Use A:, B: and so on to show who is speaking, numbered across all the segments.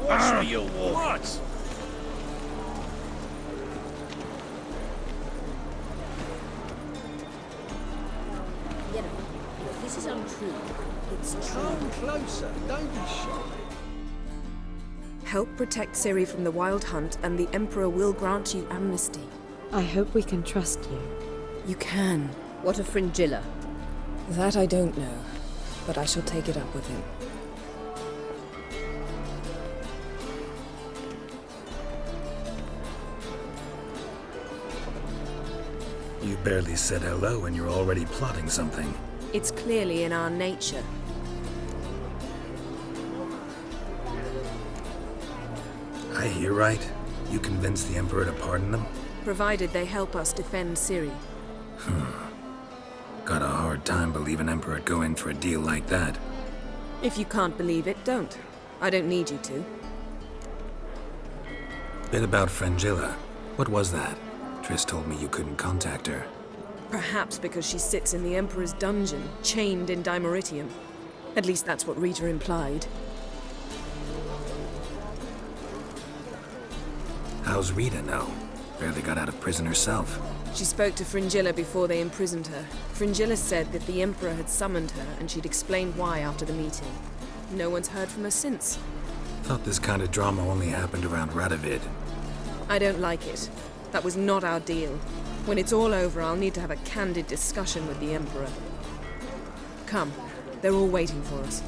A: Watch where you're walking. What?
B: You know, if this is untrue, it's true.
A: Come closer. Don't be shy.
C: Help protect Ciri from the Wild Hunt, and the Emperor will grant you amnesty.
D: I hope we can trust you.
C: You can.
B: What of Fringilla?
C: That I don't know, but I shall take it up with him.
E: You barely said hello and you're already plotting something.
C: It's clearly in our nature.
E: I hear right. You convinced the Emperor to pardon them?
C: Provided they help us defend Ciri.
E: Got a hard time believing Emperor'd go in for a deal like that.
C: If you can't believe it, don't. I don't need you to.
E: Bit about Fringilla. What was that? Triss told me you couldn't contact her.
C: Perhaps because she sits in the Emperor's dungeon, chained in Dimeritium. At least that's what Rita implied.
E: How's Rita know? Barely got out of prison herself.
C: She spoke to Fringilla before they imprisoned her. Fringilla said that the Emperor had summoned her, and she'd explained why after the meeting. No one's heard from her since.
E: Thought this kind of drama only happened around Radovid.
C: I don't like it. That was not our deal. When it's all over, I'll need to have a candid discussion with the Emperor. Come, they're all waiting for us.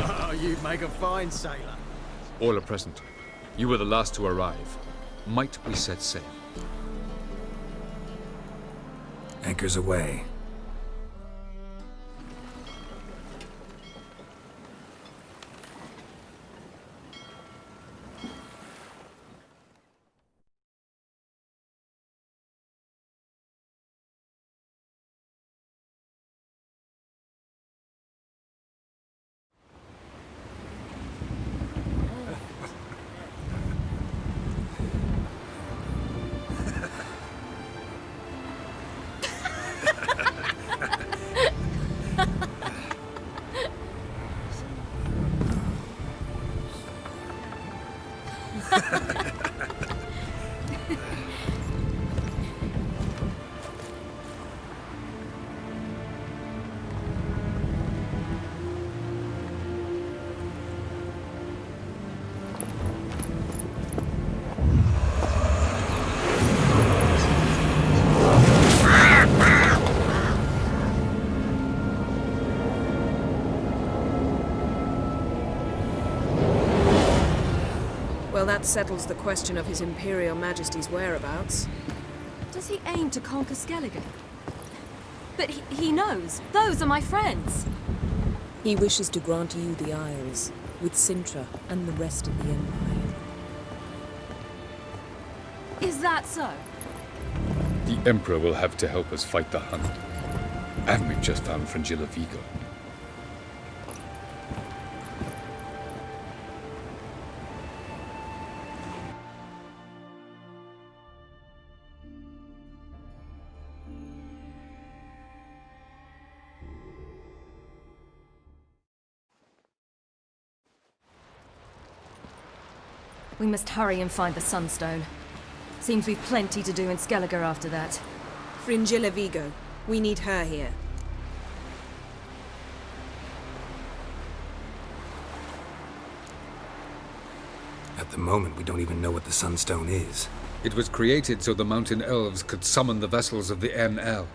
A: Oh, you'd make a fine sailor.
F: All are present. You were the last to arrive. Might we set sail?
E: Anchors away.
C: Well, that settles the question of His Imperial Majesty's whereabouts.
G: Does he aim to conquer Skellige? But he knows. Those are my friends.
C: He wishes to grant you the Isles, with Sintra and the rest of the Empire.
G: Is that so?
F: The Emperor will have to help us fight the Hunt. And we've just found Fringilla Vigo.
G: We must hurry and find the Sunstone. Seems we've plenty to do in Skellige after that.
C: Fringilla Vigo. We need her here.
E: At the moment, we don't even know what the Sunstone is.
F: It was created so the Mountain Elves could summon the vessels of the NL.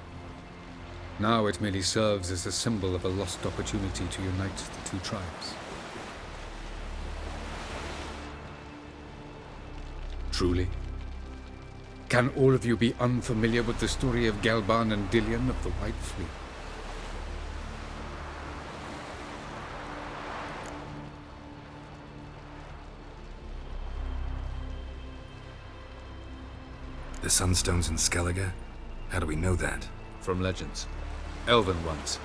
F: Now it merely serves as a symbol of a lost opportunity to unite the two tribes. Truly? Can all of you be unfamiliar with the story of Galban and Dillion of the White Fleet?
E: The Sunstone's in Skellige? How do we know that?
F: From legends. Elven ones.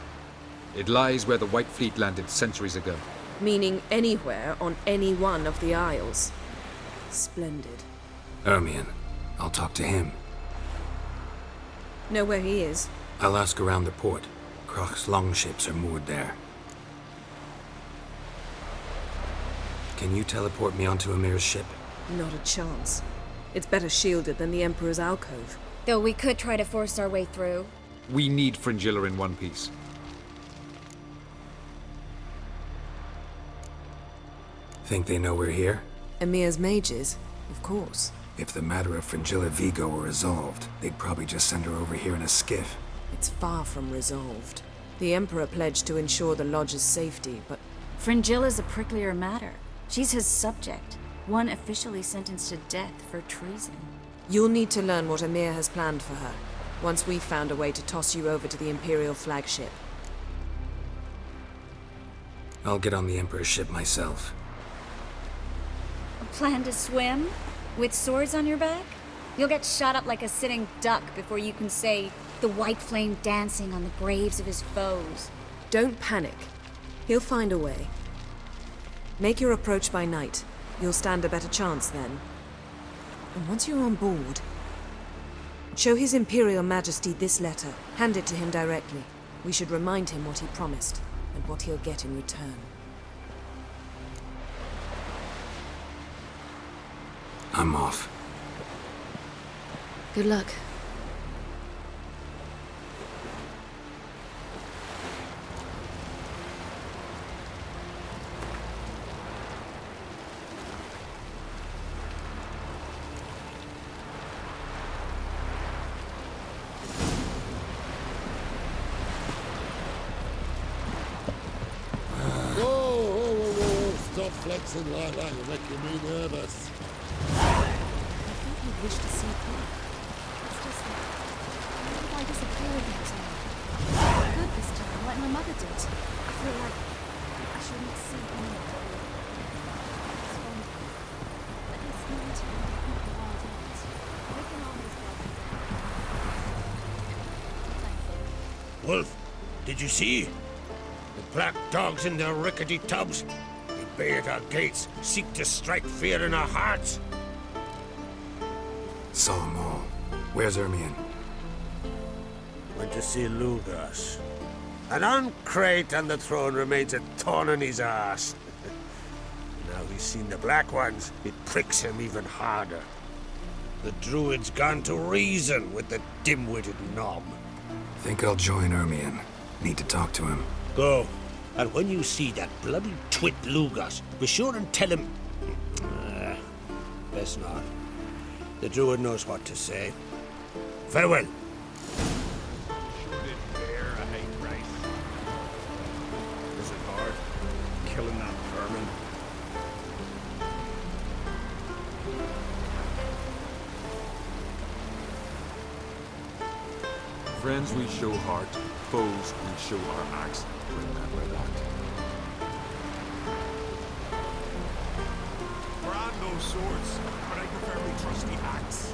F: It lies where the White Fleet landed centuries ago.
C: Meaning anywhere on any one of the Isles. Splendid.
E: Ermion. I'll talk to him.
C: Know where he is?
E: I'll ask around the port. Krach's longships are moored there. Can you teleport me onto Amir's ship?
C: Not a chance. It's better shielded than the Emperor's alcove.
B: Though we could try to force our way through.
F: We need Fringilla in one piece.
E: Think they know we're here?
C: Emir's mages, of course.
E: If the matter of Fringilla Vigo were resolved, they'd probably just send her over here in a skiff.
C: It's far from resolved. The Emperor pledged to ensure the Lodge's safety, but
H: Fringilla's a pricklier matter. She's his subject, one officially sentenced to death for treason.
C: you'll need to learn what Emir has planned for her, once we've found a way to toss you over to the Imperial flagship.
E: I'll get on the Emperor's ship myself.
H: A plan to swim? With swords on your back? You'll get shot up like a sitting duck before you can say, "The white flame dancing on the graves of his foes."
C: Don't panic. He'll find a way. Make your approach by night. You'll stand a better chance then. And once you're on board, show His Imperial Majesty this letter. Hand it to him directly. We should remind him what he promised, and what he'll get in return.
E: I'm off.
C: Good luck.
I: Whoa, stop flexing like that, you're making me nervous.
G: He wished to see Clark. It's just that... What if I disappear again tonight? Good this time, like my mother did. I feel like I shouldn't see anyone. It's fun. But it's not to keep the wild ends. We can always go down.
I: Wolf, did you see? The black dogs in their rickety tubs. They bay at our gates, seek to strike fear in our hearts.
E: Saw them all. Where's Ermion?
I: Went to see Lugas. An uncrate on the throne remains a thorn in his arse. Now he's seen the Black Ones, it pricks him even harder. The Druid's gone to reason with the dim-witted knob.
E: Think I'll join Ermion. Need to talk to him.
I: Go. And when you see that bloody twit Lugas, be sure and tell him... best not. The Druid knows what to say. Farewell.
A: Sure did bear a hate race. Is it hard? Killing that vermin?
J: Friends we show heart, foes we show our axe. Remember that.
A: Brand those swords, but I prefer my trusty axe.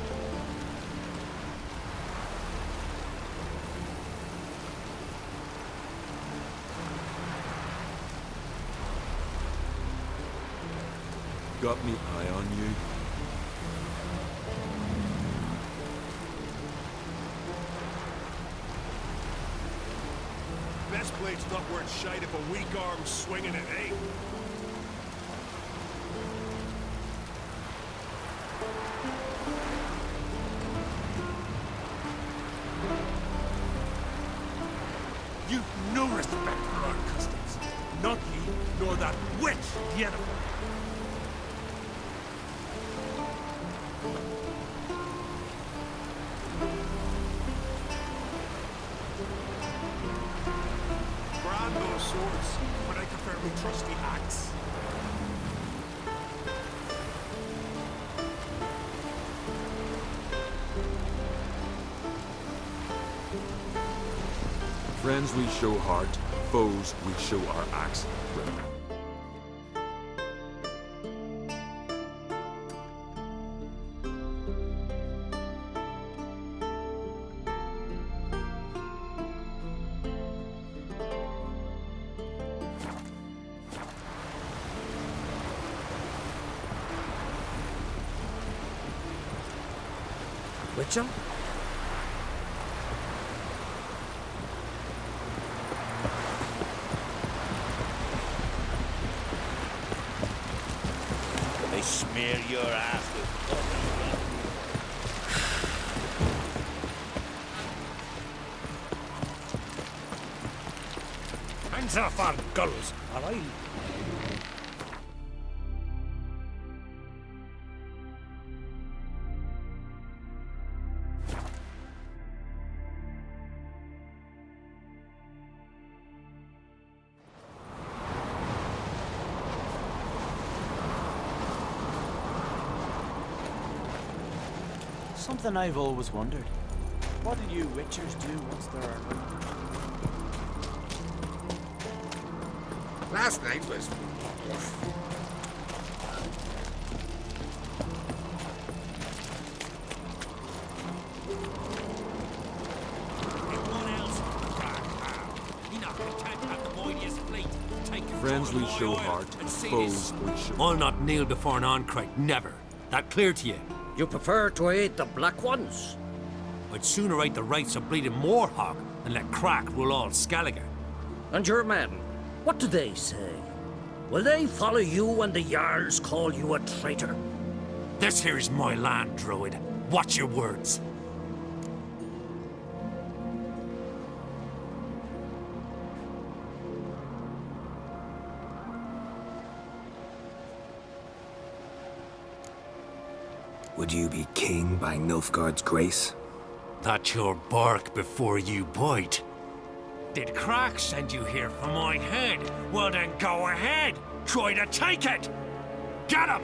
J: Got me eye on you.
A: Best blade's not worth shite if a weak arm's swinging it, eh? You've no respect for our customs. Not ye, nor that witch Yennefer. Brand those swords, but I prefer my trusty axe.
J: Friends we show heart, foes we show our axe. Remember.
I: Witcher?
K: They smear your ass with butter.
A: Hands off our girls, all right?
L: Something I've always wondered. What do you witchers do once there are no...
I: Last night was...
J: Friends we show heart, foes we show...
M: I'll not kneel before an Oncrite, never. That clear to you?
I: You prefer to aid the Black Ones?
M: I'd sooner right the rights of bleeding Moorhog than let Crack rule all Skellige.
N: And your men, what do they say? Will they follow you when the Jarls call you a traitor?
M: This here's my land, Druid. Watch your words.
E: Would you be king by Nilfgaard's grace?
M: That's your bark before you bite. Did Crack send you here for my head? Well then go ahead! Try to take it! Get him!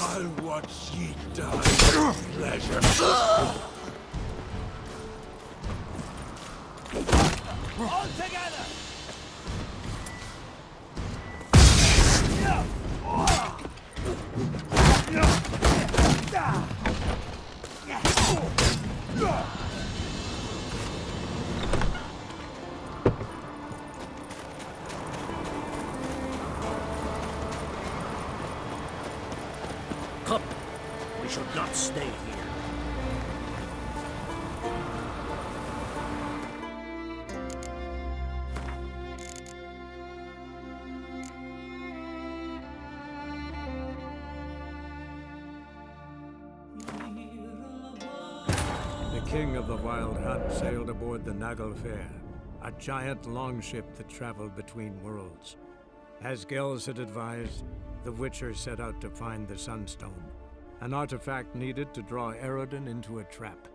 I: I'll watch ye die. Pleasure.
K: All together!
N: Come, we should not stay here.
O: The king of the Wild Hunt sailed aboard the Naglfar, a giant longship that traveled between worlds. As Gels had advised, the Witcher set out to find the Sunstone, an artifact needed to draw Eredin into a trap.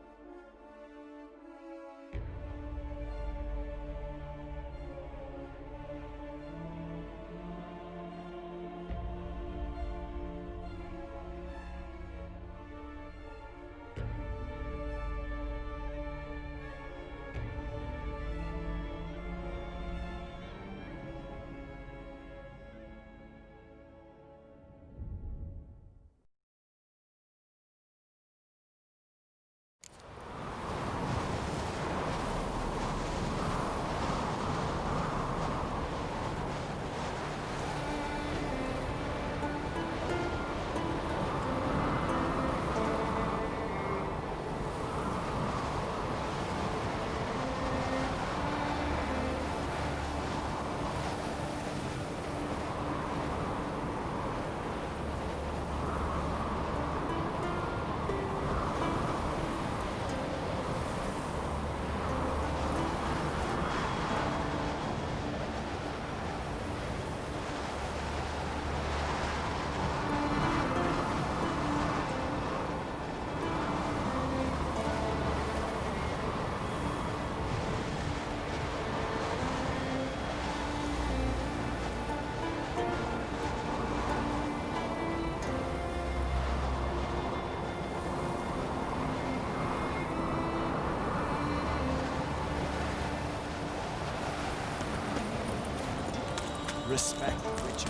L: Respect, Witcher.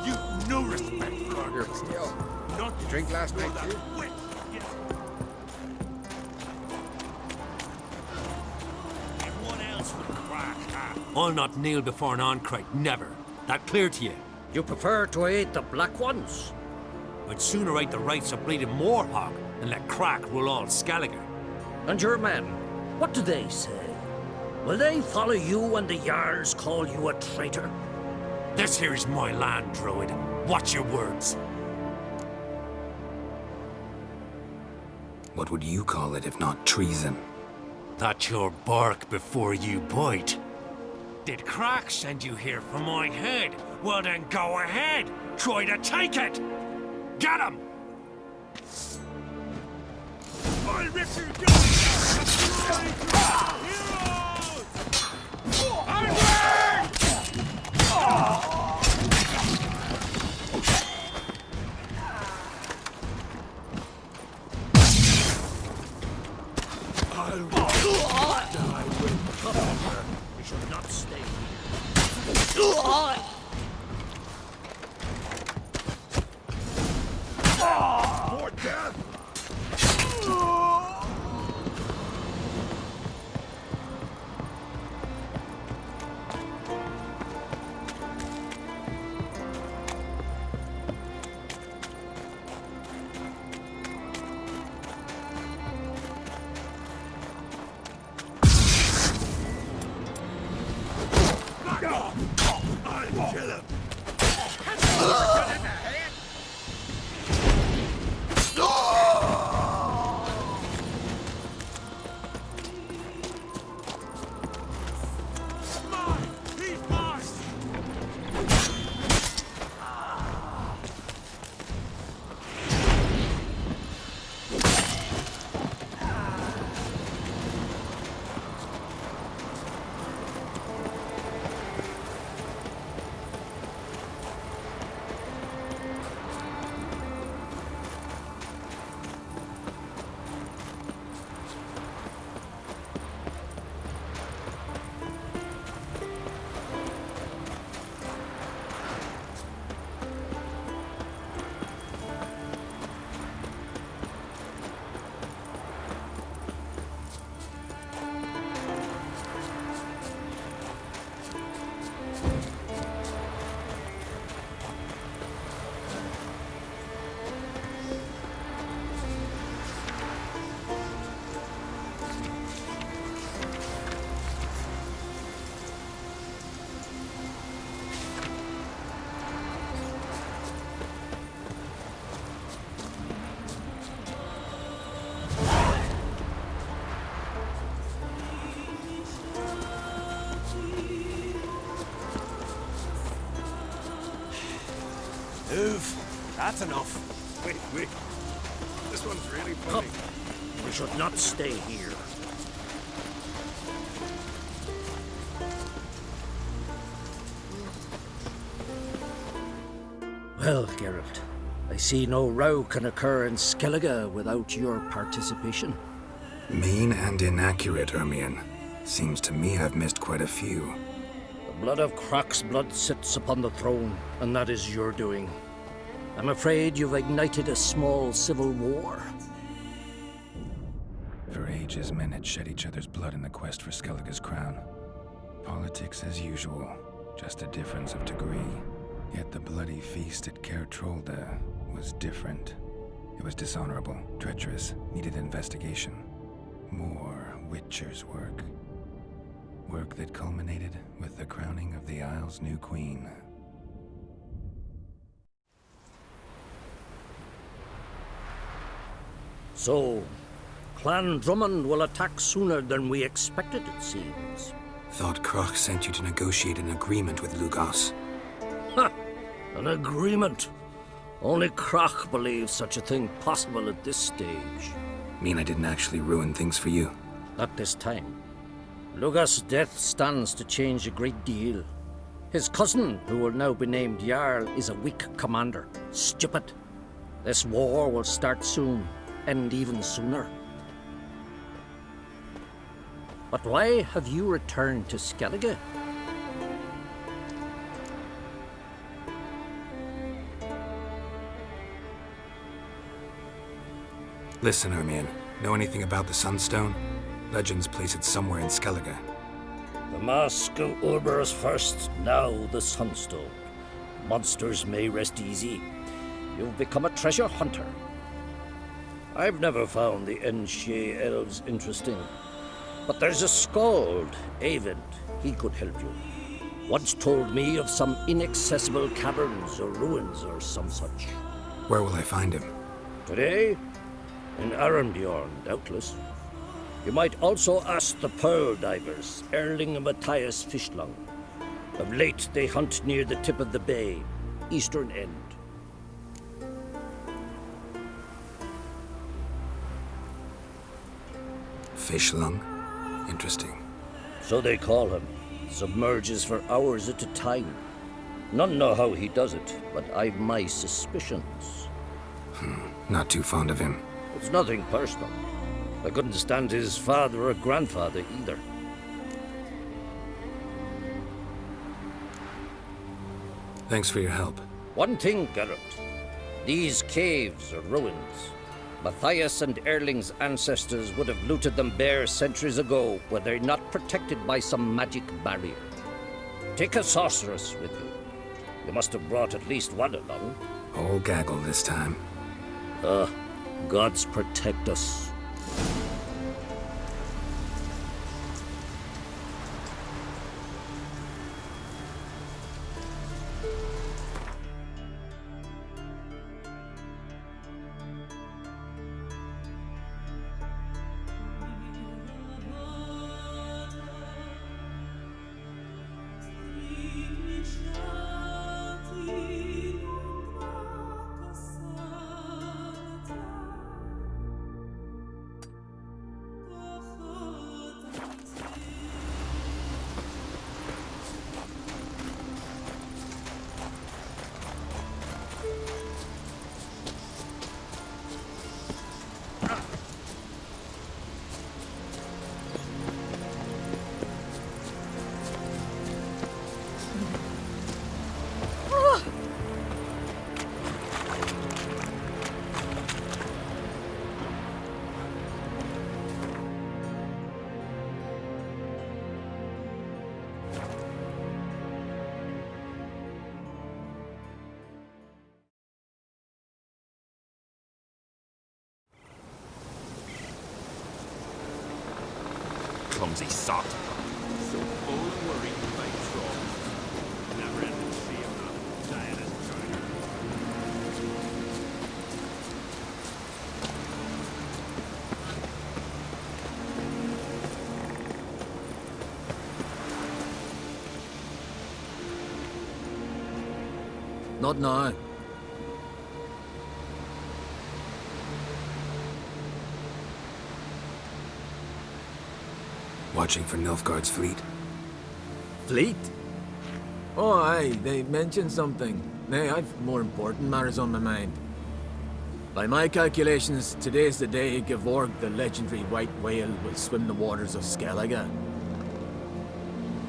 J: You've no respect for our
F: Yo,
J: Not
F: you drink last night too?
M: Everyone else would crack, huh? I'll not kneel before an Oncrite, never. That clear to you?
N: You prefer to aid the Black Ones?
M: I'd sooner right the rights of bleeding Moorhog than let crack rule all Skellige.
N: And your men, what do they say? Will they follow you when the Jarls call you a traitor?
M: This here's my land, Druid. Watch your words.
E: What would you call it if not treason?
M: That's your bark before you bite. Did crack send you here for my head? Well then go ahead. Try to take it. Get him!
J: I'll rip you down!
N: We should not stay here.
J: More death! I'll kill him!
L: Move. That's enough.
A: Wait. This one's really funny.
N: We should not stay here. Well, Geralt, I see no row can occur in Skellige without your participation.
E: Mean and inaccurate, Ermion. Seems to me I've missed quite a few.
N: The blood of Croc's blood sits upon the throne, and that is your doing. I'm afraid you've ignited a small civil war.
E: For ages, men had shed each other's blood in the quest for Skellige's crown. Politics as usual, just a difference of degree. Yet the bloody feast at Caer Trolda was different. It was dishonorable, treacherous, needed investigation. More Witcher's work. Work that culminated with the crowning of the Isle's new queen.
N: So, Clan Drummond will attack sooner than we expected, it seems.
E: Thought Croc sent you to negotiate an agreement with Lugos.
N: Ha! An agreement? Only Croc believes such a thing possible at this stage.
E: Mean I didn't actually ruin things for you?
N: Not this time. Lugos' death stands to change a great deal. His cousin, who will now be named Jarl, is a weak commander. Stupid. This war will start soon, end even sooner. But why have you returned to Skellige?
E: Listen, Ermion. Know anything about the Sunstone? Legends place it somewhere in Skellige.
N: The mask of Ouroboros first, now the Sunstone. Monsters may rest easy. You've become a treasure hunter. I've never found the Enshe elves interesting. But there's a skald, Eyvind. He could help you. Once told me of some inaccessible caverns or ruins or some such.
E: Where will I find him?
N: Today? In Arenbjorn, doubtless. You might also ask the pearl divers, Erling and Matthias Fischlung. Of late, they hunt near the tip of the bay, eastern end.
E: Fischlung? Interesting.
N: So they call him. Submerges for hours at a time. None know how he does it, but I've my suspicions.
E: Not too fond of him.
N: It's nothing personal. I couldn't stand his father or grandfather either.
E: Thanks for your help.
N: One thing, Geralt. These caves are ruins. Matthias and Erling's ancestors would have looted them bare centuries ago were they not protected by some magic barrier. Take a sorceress with you. You must have brought at least one along.
E: Whole gaggle this time.
N: Gods protect us.
J: Clumsy sot. So full of worry by trolls. Never ended to see him not dying as
P: Not now.
E: Watching for Nilfgaard's fleet?
P: Fleet? Oh, aye, they mentioned something. Nay, I've more important matters on my mind. By my calculations, today's the day Geforce, the legendary white whale, will swim the waters of Skellige.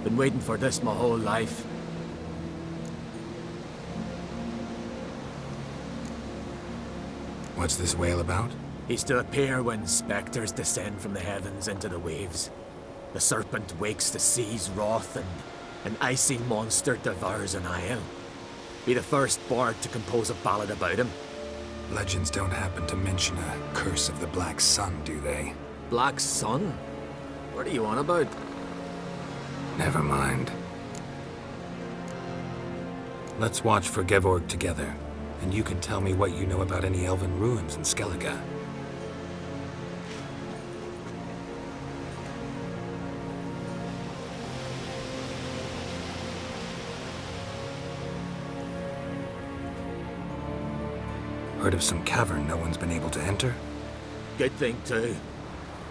P: Been waiting for this my whole life.
E: What's this whale about?
P: He's to appear when spectres descend from the heavens into the waves. The serpent wakes the sea's wrath and an icy monster devours an isle. Be the first bard to compose a ballad about him.
E: Legends don't happen to mention a curse of the Black Sun, do they?
P: Black Sun? What are you on about?
E: Never mind. Let's watch for Geforce together, and you can tell me what you know about any elven ruins in Skellige. Heard of some cavern no one's been able to enter?
P: Good thing, too.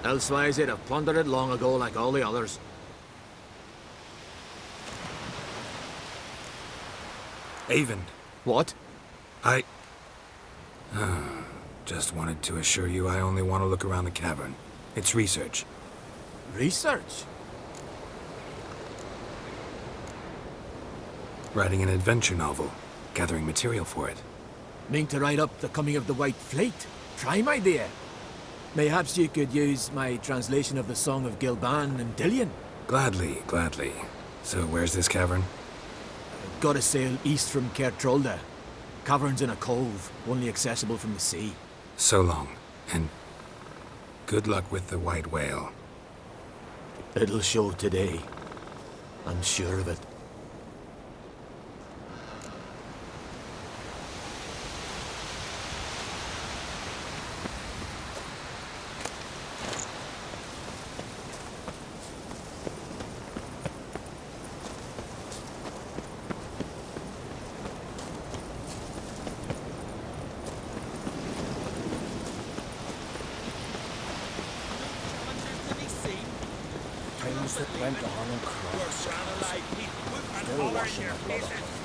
P: Elsewise, they'd have plundered it long ago like all the others.
E: Eyvind.
P: What?
E: Just wanted to assure you I only want to look around the cavern. It's research.
P: Research?
E: Writing an adventure novel, gathering material for it.
P: Mean to write up the coming of the White Fleet? Prime idea. Mayhaps you could use my translation of the Song of Gilban and Dillion.
E: Gladly, gladly. So where's this cavern?
P: Gotta sail east from Kertrolda. Cavern's in a cove, only accessible from the sea.
E: So long, and good luck with the white whale.
P: It'll show today. I'm sure of it.
I: Times that went on and crossed. Still washing the blood off.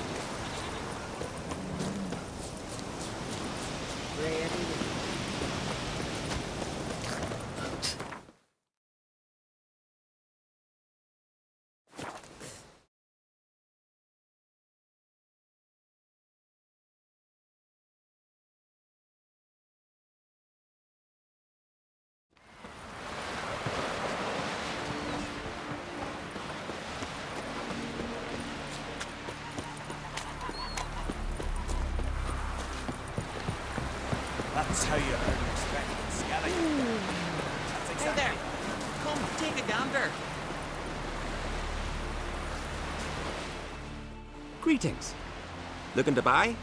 L: That's how you earn respect in Skellig. That's exactly. Hey there! Come, take a gander.
Q: Greetings. Looking to buy?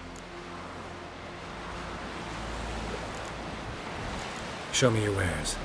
E: Show me your wares.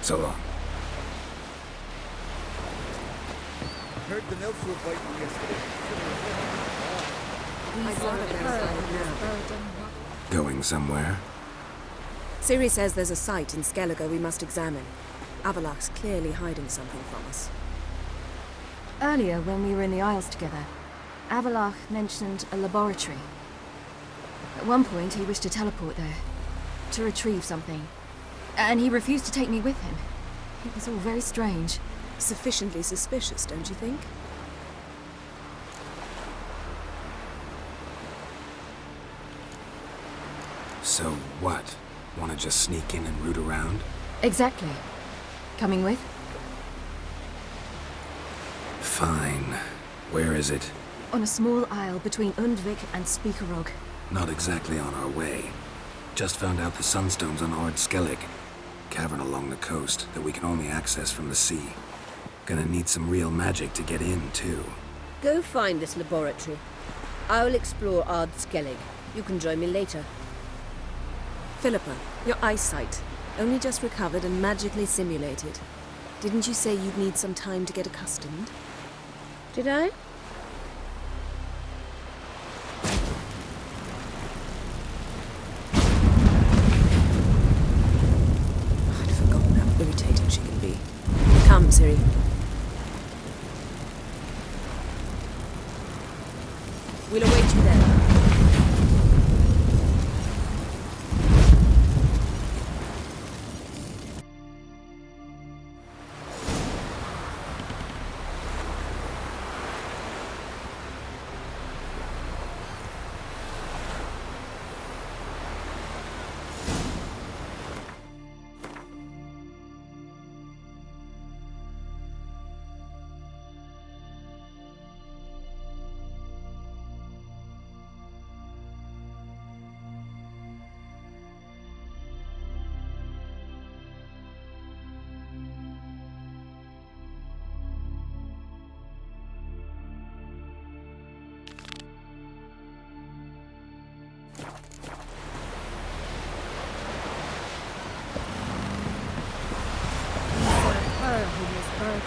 E: So long.
A: Heard the nymphs were biting yesterday.
E: Going somewhere?
C: Ciri says there's a site in Skellige we must examine. Avallach's clearly hiding something from us.
G: Earlier, when we were in the Isles together, Avallach mentioned a laboratory. At one point, he wished to teleport there, to retrieve something. And he refused to take me with him. It was all very strange.
C: Sufficiently suspicious, don't you think?
E: So what? Want to just sneak in and root around?
G: Exactly. Coming with?
E: Fine. Where is it?
G: On a small isle between Undvik and Speakerog.
E: Not exactly on our way. Just found out the sunstone's on Ord Skellig. Cavern along the coast that we can only access from the sea. Gonna need some real magic to get in, too.
B: Go find this laboratory. I will explore Ard Skellig. You can join me later.
C: Philippa, your eyesight. Only just recovered and magically simulated. Didn't you say you'd need some time to get accustomed?
B: Did I?
C: I'd forgotten how irritating she can be. Come, Ciri.
B: We'll await you there.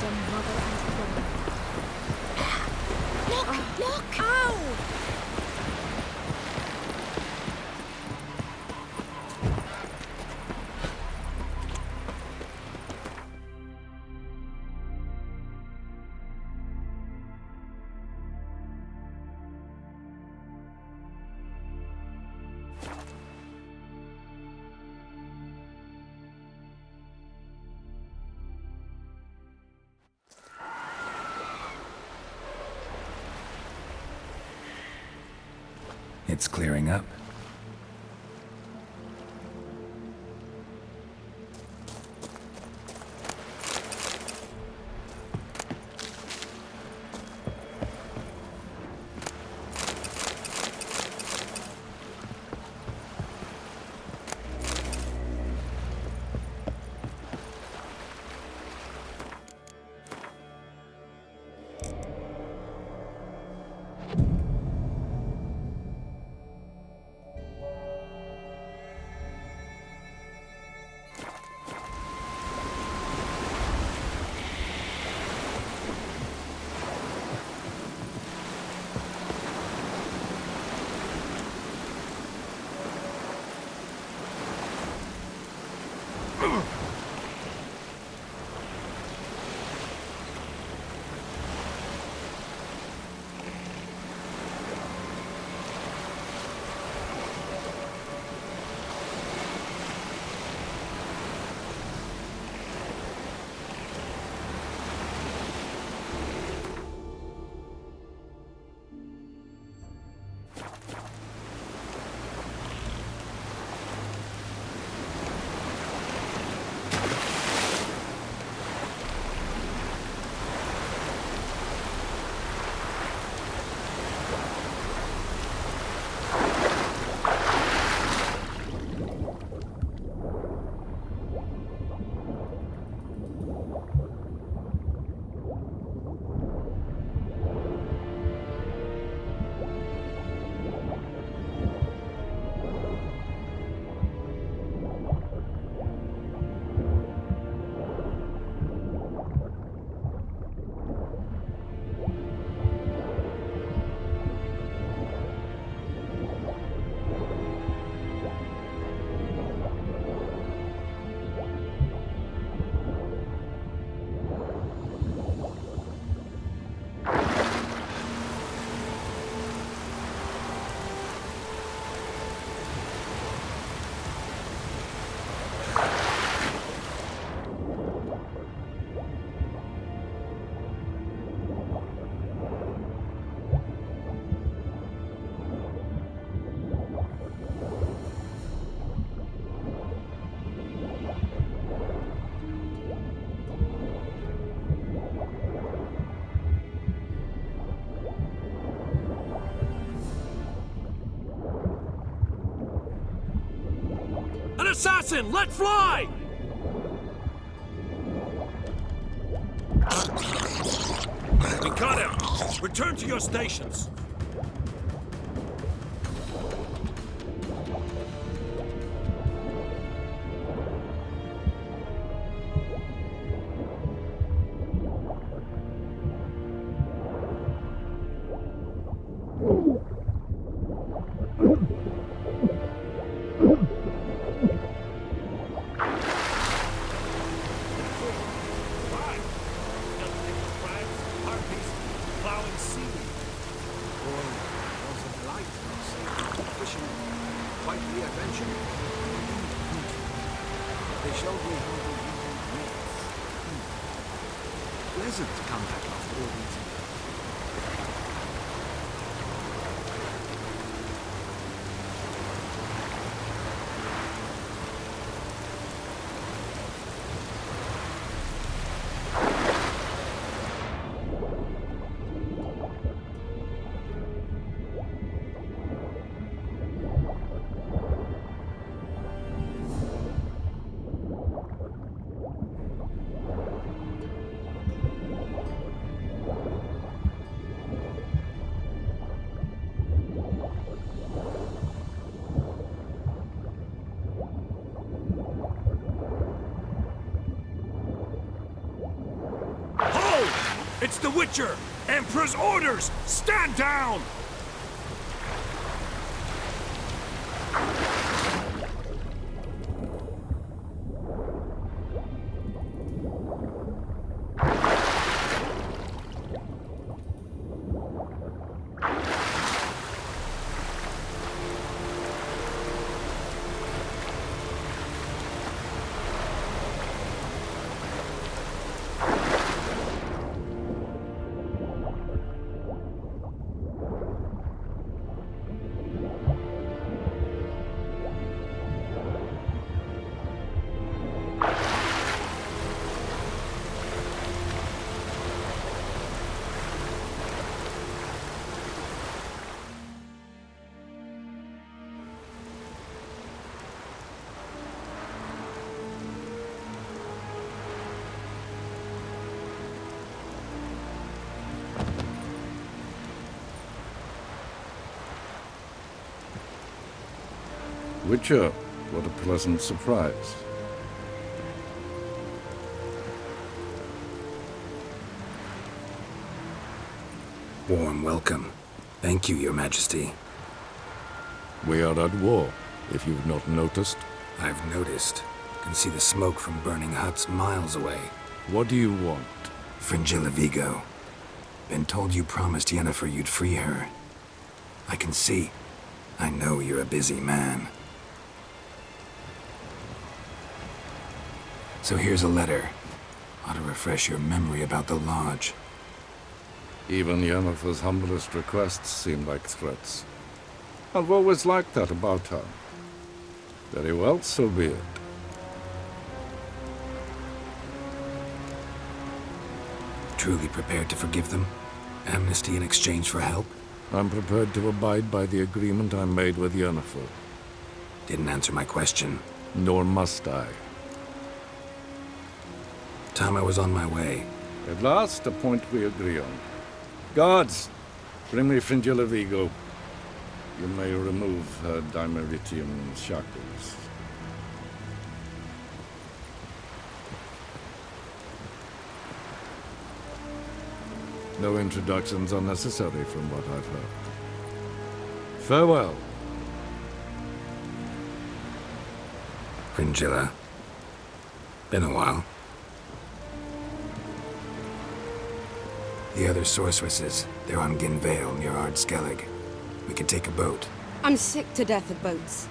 G: dumb mother and brother.
B: Look! Look! Ow!
E: It's clearing up.
M: An assassin! Let fly! We got him! Return to your stations!
J: It's the Witcher! Emperor's orders! Stand down!
R: Witcher, what a pleasant surprise.
E: Warm welcome. Thank you, Your Majesty.
R: We are at war, if you've not noticed.
E: I've noticed. Can see the smoke from burning huts miles away.
R: What do you want?
E: Fringilla Vigo. Been told you promised Yennefer you'd free her. I can see. I know you're a busy man. So here's a letter. Ought to refresh your memory about the Lodge.
R: Even Yennefer's humblest requests seem like threats. I've always liked that about her. Very well, so be it.
E: Truly prepared to forgive them? Amnesty in exchange for help?
R: I'm prepared to abide by the agreement I made with Yennefer.
E: Didn't answer my question.
R: Nor must I.
E: Time I was on my way.
R: At last, a point we agree on. Guards, bring me Fringilla Vigo. You may remove her dimeritium shackles. No introductions are necessary from what I've heard. Farewell.
E: Fringilla. Been a while. The other sorceresses, they're on Ginvale near Ardskellig. We could take a boat.
B: I'm sick to death of boats.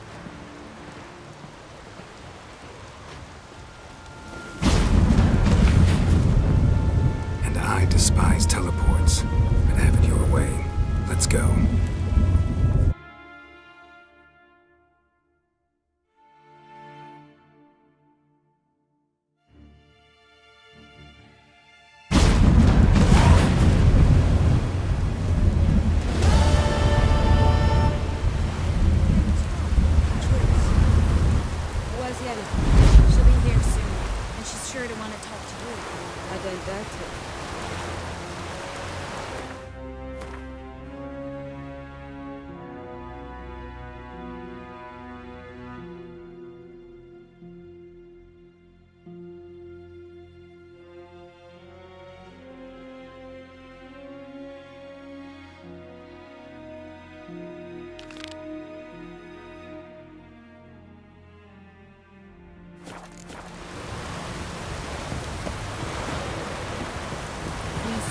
E: And I despise teleports, but have it your way. Let's go.
H: She'll be here soon, and she's sure to want to talk to you.
B: I don't doubt it.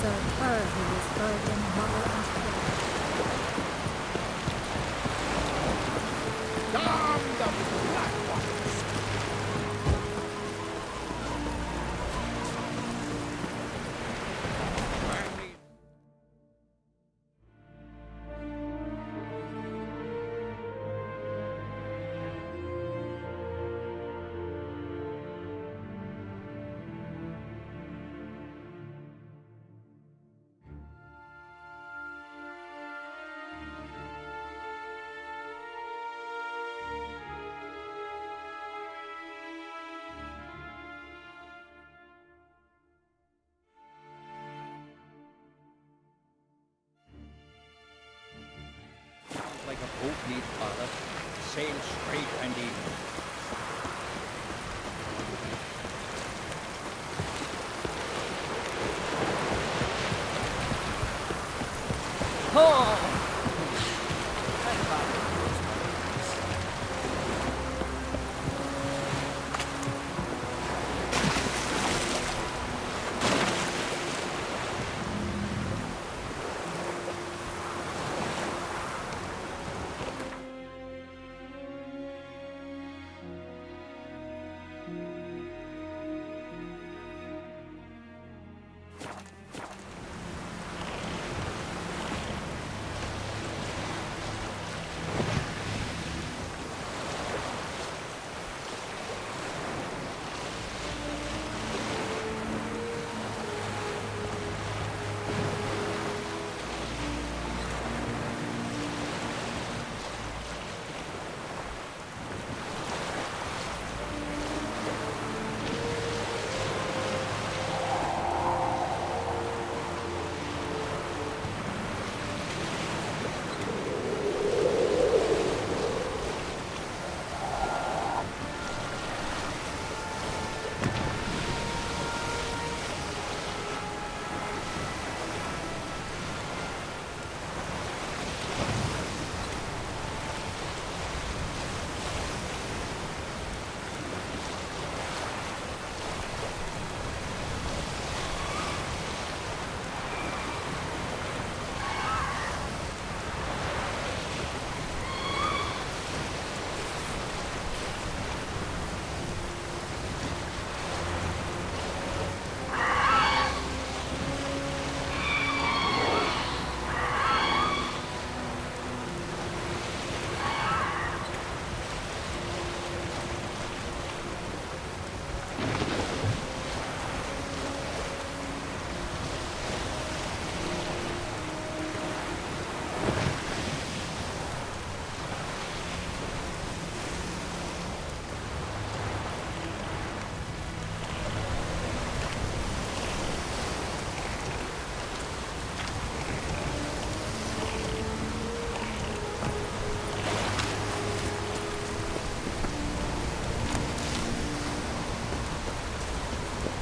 G: So her who was burden, mother, and
A: Damn the black ones!
S: Like a boat need father, sail straight and even.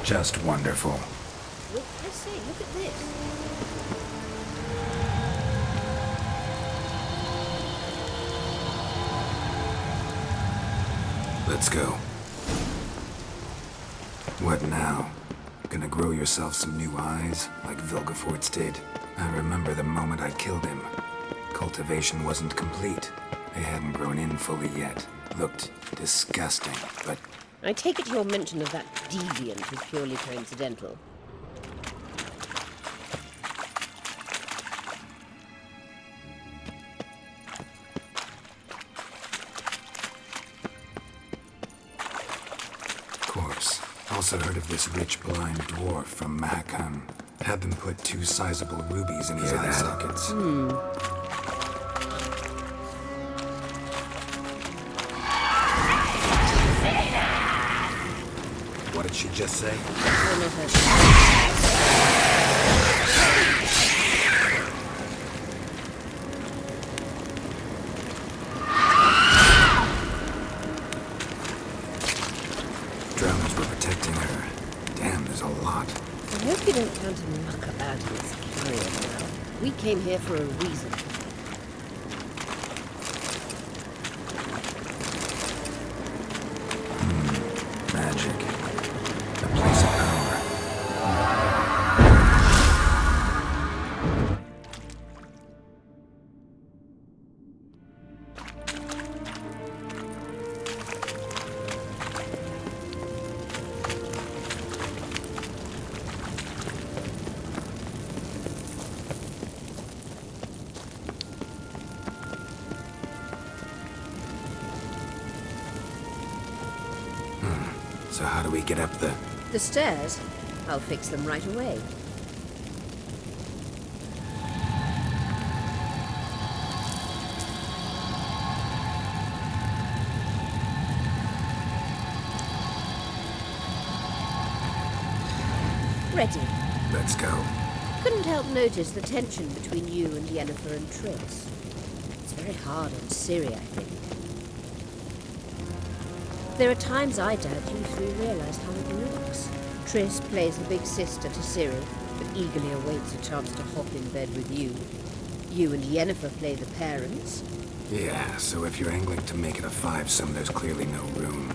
E: Just wonderful.
B: Look, I say, look at this.
E: Let's go. What now? Gonna grow yourself some new eyes, like Vilgefortz did? I remember the moment I killed him. Cultivation wasn't complete. They hadn't grown in fully yet. Looked disgusting, but...
B: I take it your mention of that deviant was purely coincidental.
E: Of course. Also heard of this rich blind dwarf from Mahakam. Had them put 2 sizable rubies in his eye sockets. What did she just say? Drowners were protecting her. Damn, there's a lot.
B: I hope you don't plan to muck about in this carrier now. We came here for a reason.
E: Magic. The place of power. So how do we get up
B: The stairs? I'll fix them right away. Ready.
E: Let's go.
B: Couldn't help notice the tension between you and Yennefer and Triss. It's very hard on Ciri, I think. There are times I doubt you three realize how it looks. Triss plays the big sister to Ciri, but eagerly awaits a chance to hop in bed with you. You and Yennefer play the parents.
E: Yeah, so if you're angling to make it a five-some, there's clearly no room.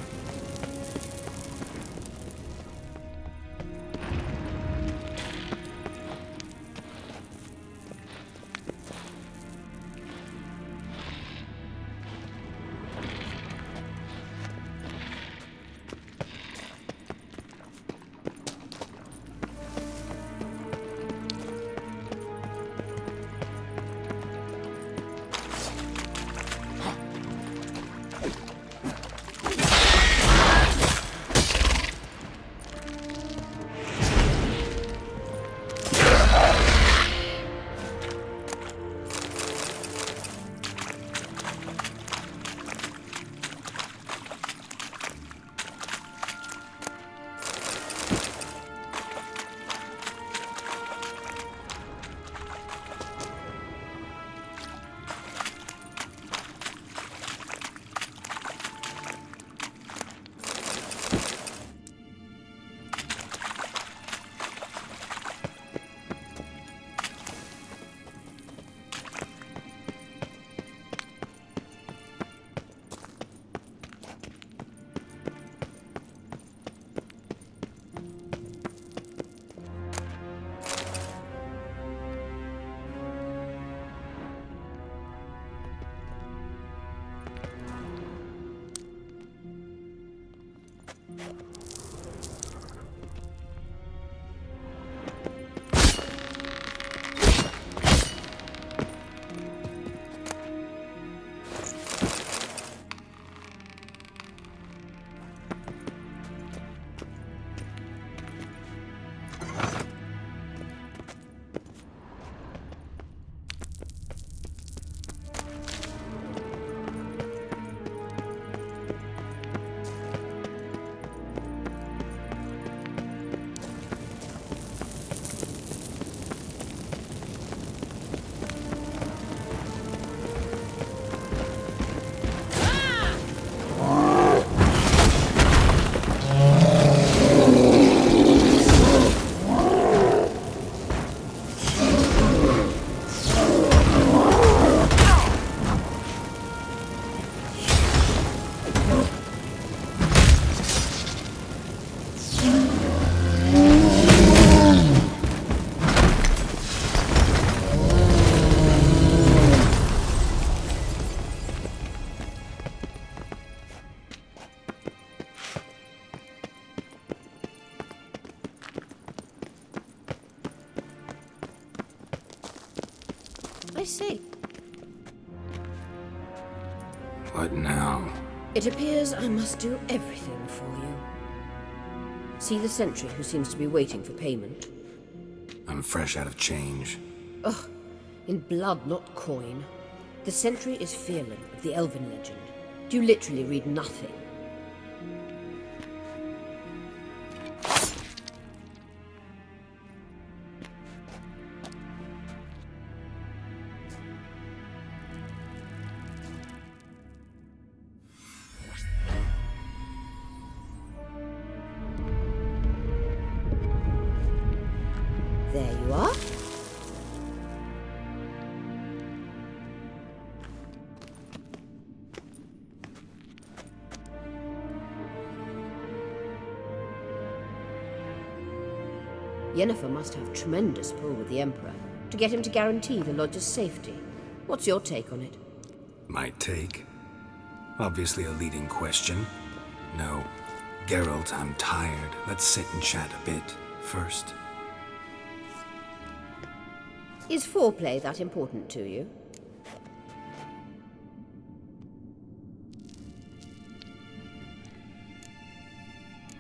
B: I see.
E: What now?
B: It appears I must do everything for you. See the sentry who seems to be waiting for payment?
E: I'm fresh out of change.
B: Ugh, in blood, not coin. The sentry is Fearlan of the Elven legend. Do you literally read nothing? There you are. Yennefer must have tremendous pull with the Emperor to get him to guarantee the Lodge's safety. What's your take on it?
E: My take? Obviously a leading question. No. Geralt, I'm tired. Let's sit and chat a bit first.
B: Is foreplay that important to you?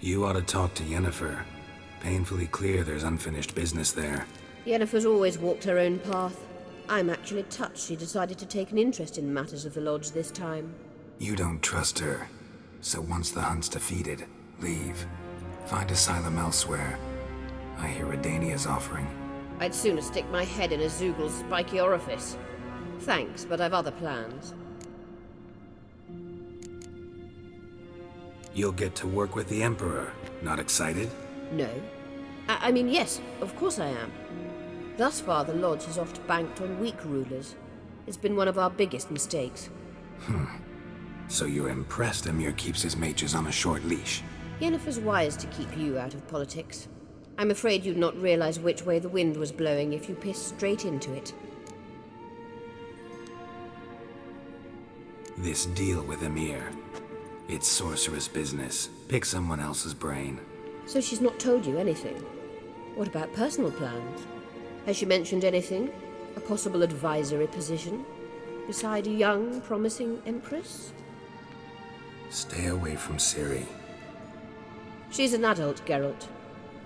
E: You ought to talk to Yennefer. Painfully clear there's unfinished business there.
B: Yennefer's always walked her own path. I'm actually touched she decided to take an interest in matters of the Lodge this time.
E: You don't trust her. So once the hunt's defeated, leave. Find asylum elsewhere. I hear Redania's offering.
B: I'd sooner stick my head in a Zoogl's spiky orifice. Thanks, but I've other plans.
E: You'll get to work with the Emperor. Not excited?
B: No. I mean, yes, of course I am. Thus far, the Lodge has oft banked on weak rulers. It's been one of our biggest mistakes.
E: So you're impressed Emir keeps his mages on a short leash?
B: Yennefer's wise to keep you out of politics. I'm afraid you'd not realize which way the wind was blowing if you pissed straight into it.
E: This deal with Emir. It's sorceress business. Pick someone else's brain.
B: So she's not told you anything? What about personal plans? Has she mentioned anything? A possible advisory position? Beside a young, promising empress?
E: Stay away from Ciri.
B: She's an adult, Geralt.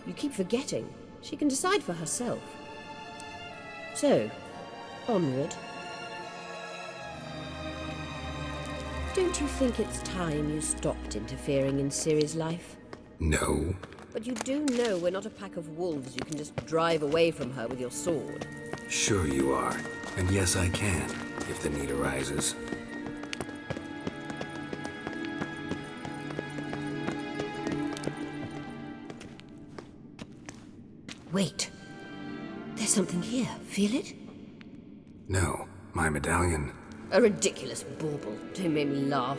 B: You keep forgetting. She can decide for herself. So, onward. Don't you think it's time you stopped interfering in Ciri's life?
E: No.
B: But you do know we're not a pack of wolves you can just drive away from her with your sword.
E: Sure you are. And yes, I can, if the need arises.
B: Wait. There's something here. Feel it?
E: No, my medallion.
B: A ridiculous bauble. Don't make me laugh.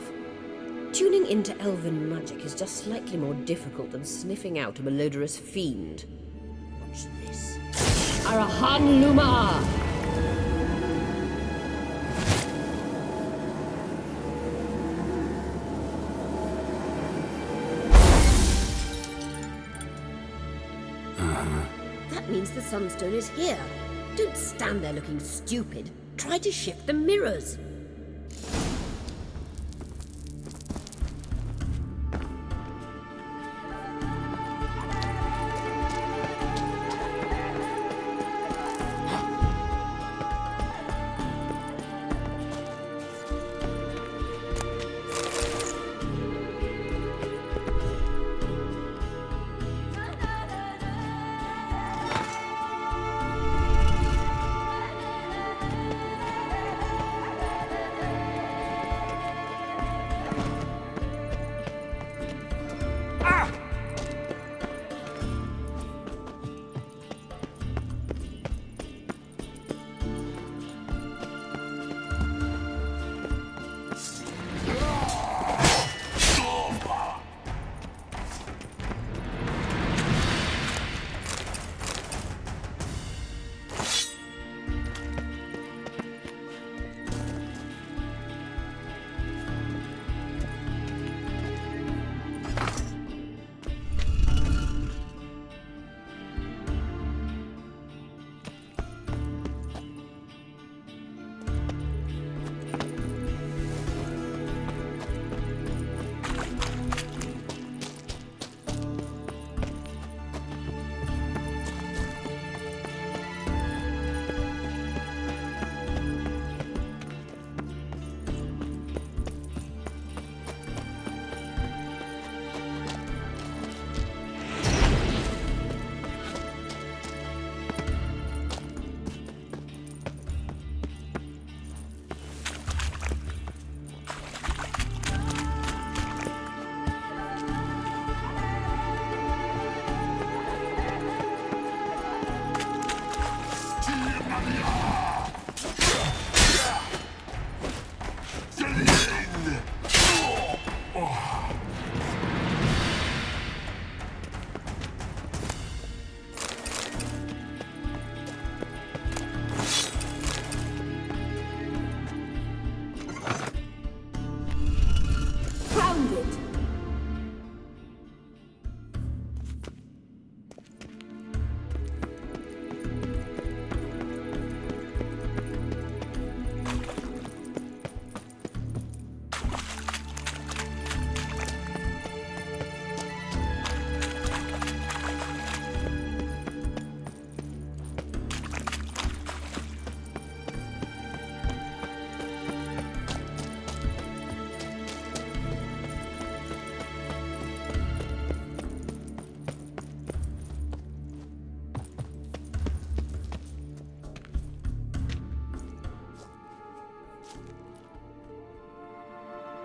B: Tuning into elven magic is just slightly more difficult than sniffing out a malodorous fiend. Watch this. Arahan Luma! That means the Sunstone is here. Don't stand there looking stupid. Try to shift the mirrors.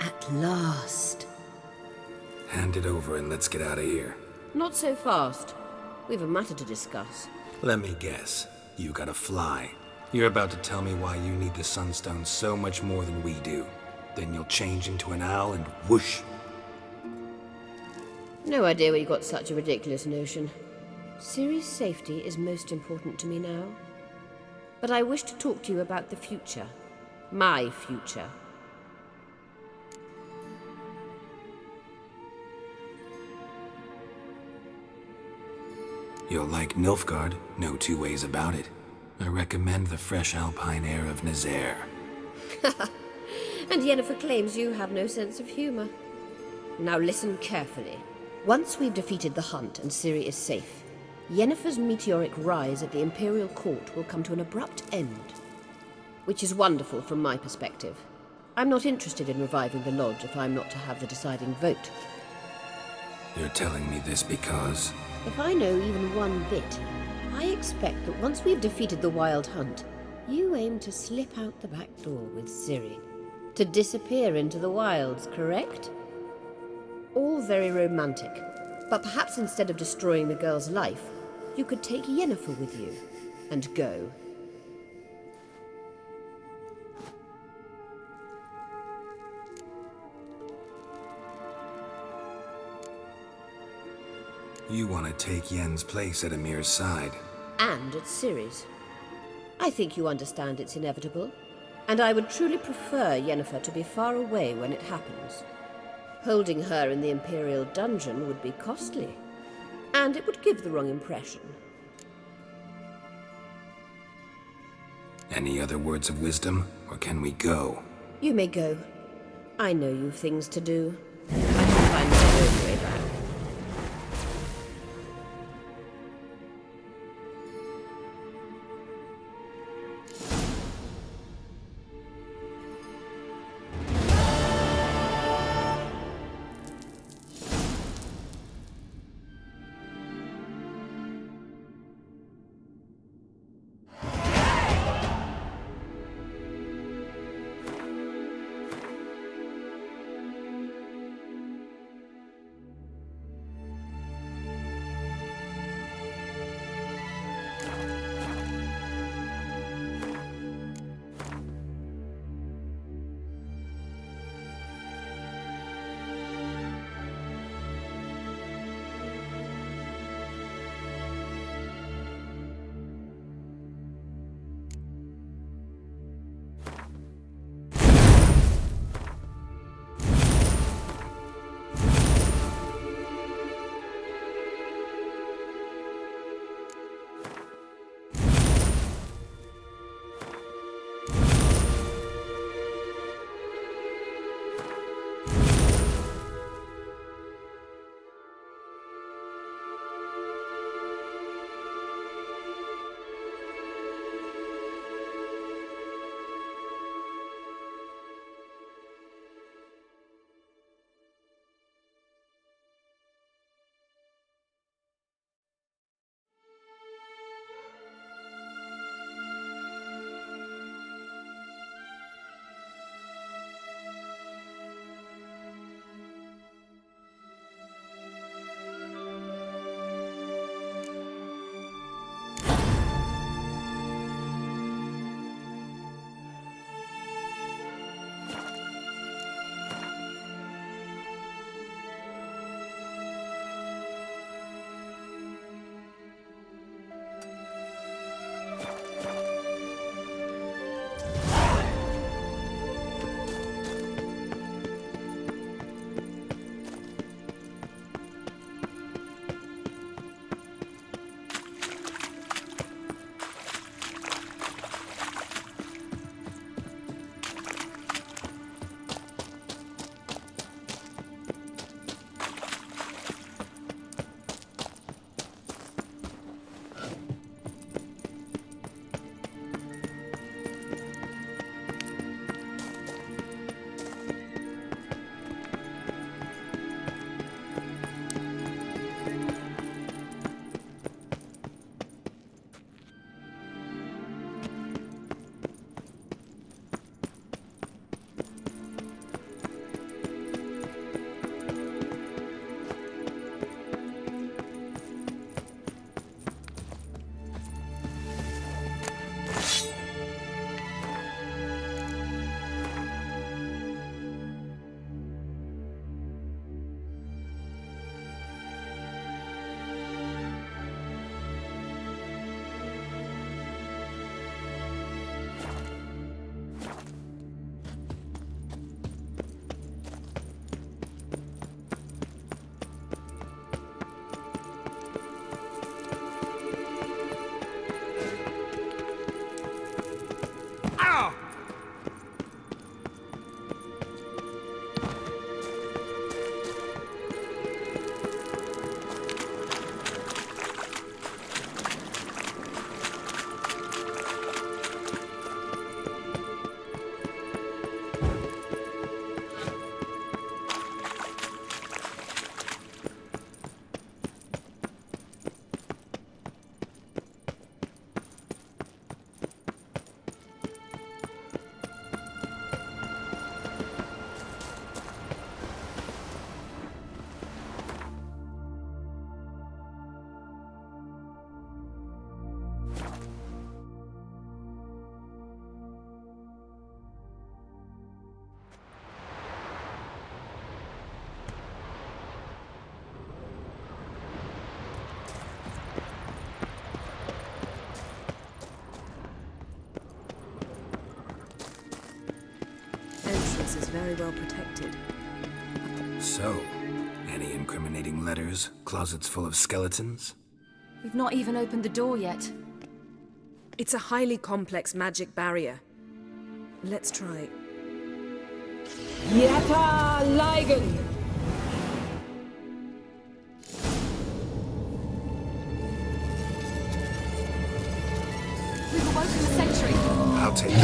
B: At last.
E: Hand it over and let's get out of here.
B: Not so fast. We've a matter to discuss.
E: Let me guess. You gotta fly. You're about to tell me why you need the Sunstone so much more than we do. Then you'll change into an owl and whoosh.
B: No idea where you got such a ridiculous notion. Ciri's safety is most important to me now. But I wish to talk to you about the future. My future.
E: You'll like Nilfgaard, no two ways about it. I recommend the fresh alpine air of Nazaire.
B: And Yennefer claims you have no sense of humor. Now listen carefully. Once we've defeated the hunt and Ciri is safe, Yennefer's meteoric rise at the Imperial Court will come to an abrupt end. Which is wonderful from my perspective. I'm not interested in reviving the Lodge if I'm not to have the deciding vote.
E: You're telling me this because...
B: If I know even one bit, I expect that once we've defeated the Wild Hunt, you aim to slip out the back door with Ciri. To disappear into the wilds, correct? All very romantic, but perhaps instead of destroying the girl's life, you could take Yennefer with you, and go.
E: You want to take Yen's place at Amir's side.
B: And at Ciri's. I think you understand it's inevitable, and I would truly prefer Yennefer to be far away when it happens. Holding her in the Imperial dungeon would be costly, and it would give the wrong impression.
E: Any other words of wisdom, or can we go?
B: You may go. I know you've things to do. I can find my own way back.
C: very well protected.
E: So, any incriminating letters? Closets full of skeletons?
G: We've not even opened the door yet.
C: It's a highly complex magic barrier. Let's try.
B: Yata Ligen!
G: We've awoken the sentry.
E: I'll take it.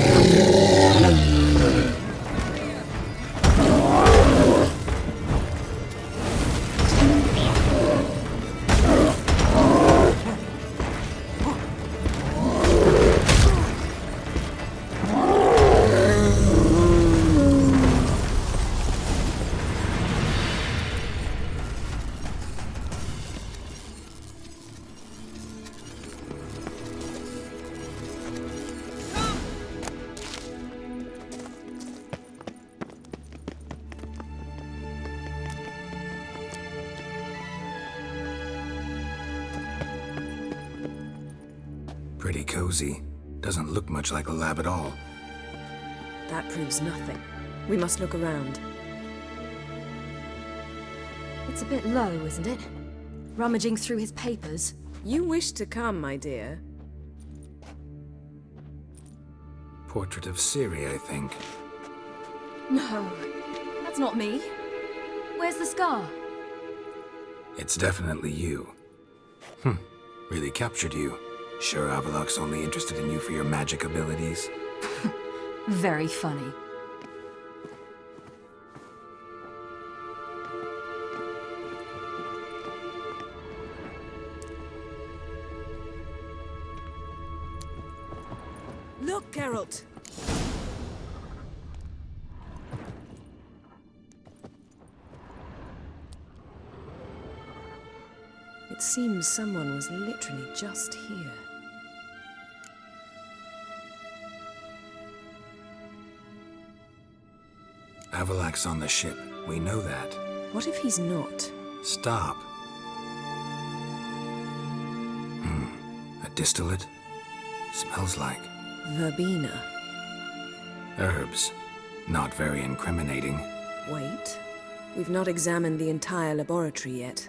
E: Pretty cozy. Doesn't look much like a lab at all.
C: That proves nothing. We must look around.
G: It's a bit low, isn't it? Rummaging through his papers.
C: You wish to come, my dear.
E: Portrait of Ciri, I think.
G: No, that's not me. Where's the scar?
E: It's definitely you. Really captured you. Sure Avallac's only interested in you for your magic abilities?
G: Very funny.
C: Look, Geralt! It seems someone was literally just here.
E: Avallac's on the ship. We know that.
C: What if he's not?
E: Stop. A distillate? Smells like...
C: Verbena.
E: herbs. Not very incriminating.
C: Wait. We've not examined the entire laboratory yet.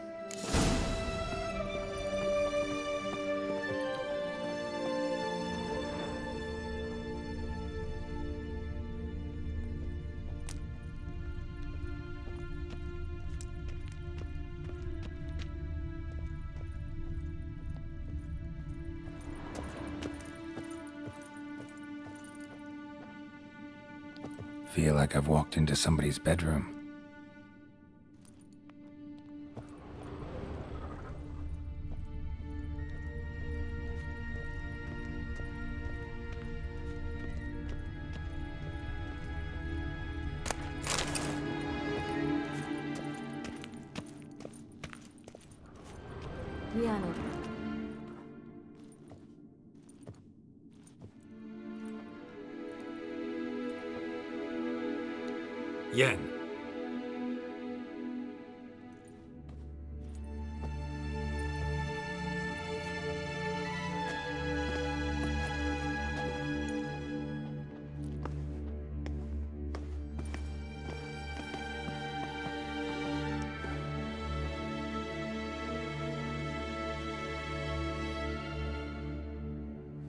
E: Feel like I've walked into somebody's bedroom.
G: Rihanna.
E: Yen.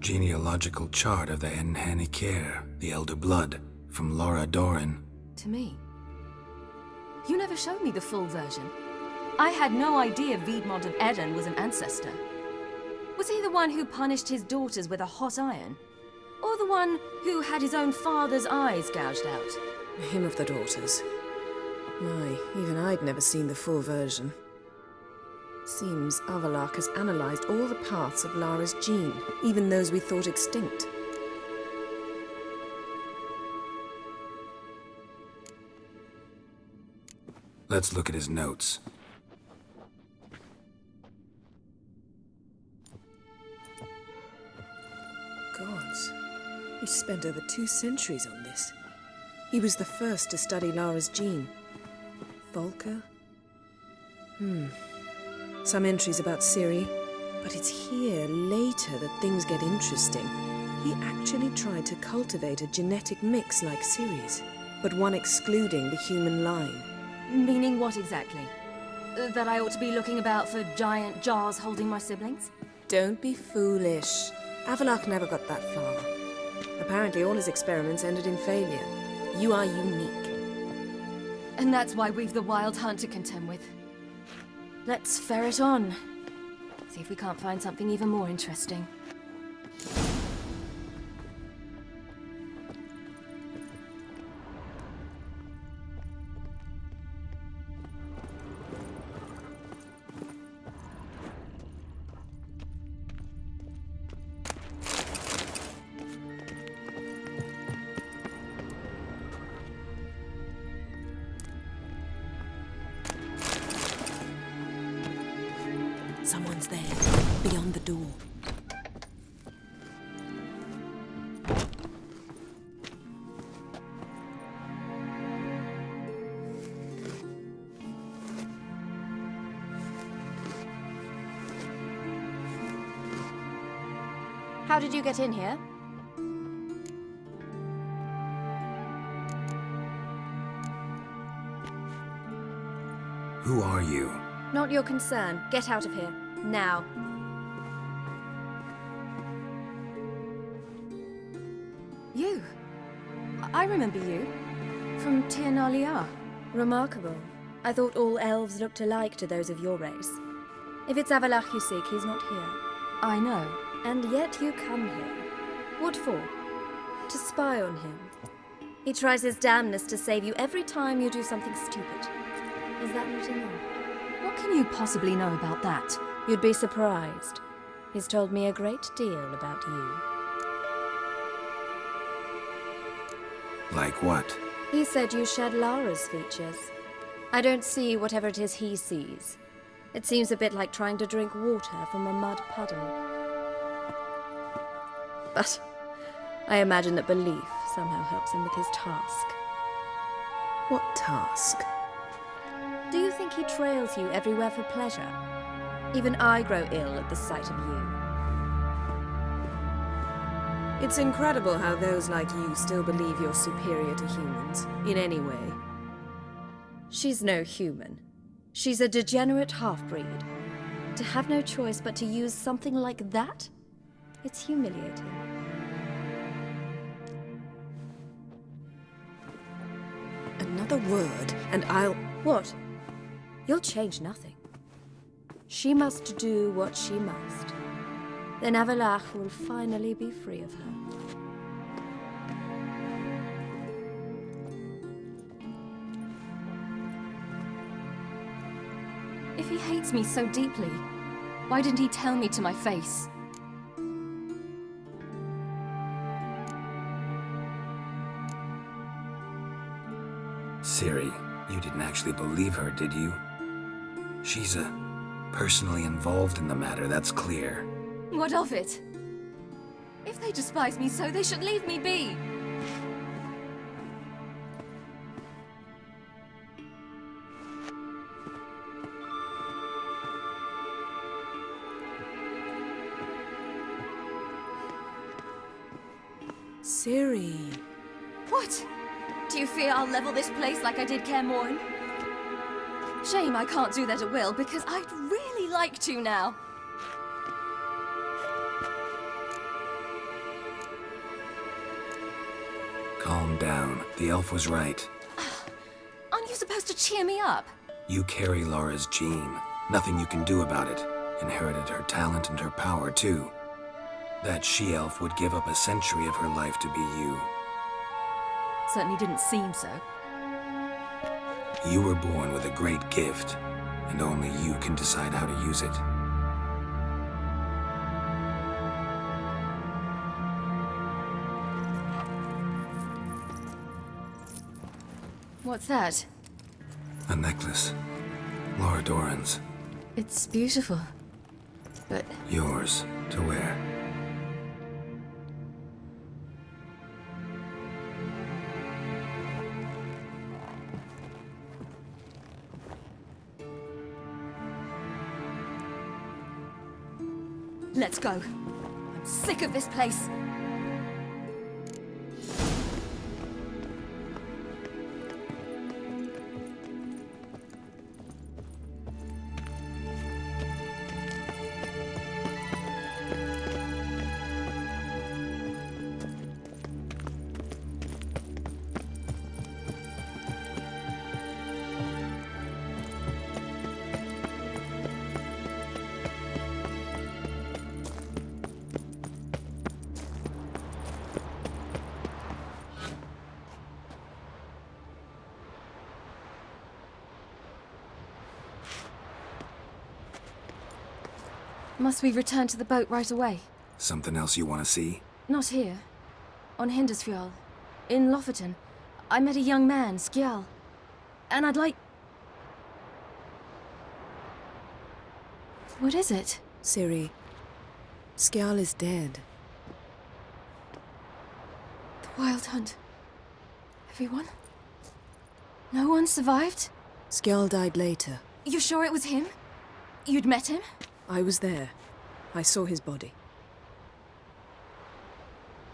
E: Genealogical chart of the Enhanikir, the Elder Blood, from Laura Doran.
G: To me. You never showed me the full version. I had no idea Viedmont of Eden was an ancestor. Was he the one who punished his daughters with a hot iron? Or the one who had his own father's eyes gouged out?
C: Him of the daughters. My, even I'd never seen the full version. Seems Avallac'h has analyzed all the parts of Lara's gene, even those we thought extinct.
E: Let's look at his notes.
C: Gods. He spent over 2 centuries on this. He was the first to study Lara's gene. Volker? Some entries about Ciri, but it's here, later, that things get interesting. He actually tried to cultivate a genetic mix like Ciri's. but one excluding the human line.
T: Meaning what exactly? That I ought to be looking about for giant jars holding my siblings?
C: Don't be foolish. Avallac'h never got that far. Apparently all his experiments ended in failure. You are unique.
T: And that's why we've the Wild Hunt to contend with. Let's ferret on. See if we can't find something even more interesting.
C: Someone's there, beyond the door.
T: How did you get in here?
E: Who are you?
T: Not your concern. Get out of here. Now. You. I remember you. From Tir Nalia.
H: Remarkable. I thought all elves looked alike to those of your race. If it's Avallac'h you seek, he's not here.
T: I know.
H: And yet you come here. What for? To spy on him. He tries his damnedest to save you every time you do something stupid. Is that not enough?
T: What can you possibly know about that?
H: You'd be surprised. He's told me a great deal about you.
E: Like what?
H: He said you shared Lara's features. I don't see whatever it is he sees. It seems a bit like trying to drink water from a mud puddle. But I imagine that belief somehow helps him with his task.
C: What task?
H: Do you think he trails you everywhere for pleasure? Even I grow ill at the sight of you.
C: It's incredible how those like you still believe you're superior to humans, in any way.
H: She's no human. She's a degenerate half-breed. To have no choice but to use something like that? It's humiliating.
C: Another word, and I'll...
H: What? You'll change nothing. She must do what she must. Then Avallac'h will finally be free of her.
T: If he hates me so deeply, why didn't he tell me to my face?
E: Ciri, you didn't actually believe her, did you? She's personally involved in the matter, that's clear.
T: What of it? If they despise me so, they should leave me be.
C: Ciri.
T: What? Do you fear I'll level this place like I did Kaer Morhen? Shame I can't do that at will, because I'd really like to now.
E: Calm down. The elf was right.
T: Aren't you supposed to cheer me up?
E: You carry Laura's gene. Nothing you can do about it. Inherited her talent and her power, too. That she-elf would give up a century of her life to be you.
T: Certainly didn't seem so.
E: You were born with a great gift, and only you can decide how to use it.
T: What's that?
E: A necklace. Laura Doran's.
T: It's beautiful, but...
E: Yours to wear.
T: Let's go. I'm sick of this place. Must we return to the boat right away?
E: Something else you want to see?
T: Not here. On Hindusfjall. In Lofoten. I met a young man, Skjal. And I'd like... What is it?
C: Ciri, Skjal is dead.
T: The Wild Hunt. Everyone? No one survived?
C: Skjal died later.
T: You sure it was him? You'd met him?
C: I was there. I saw his body.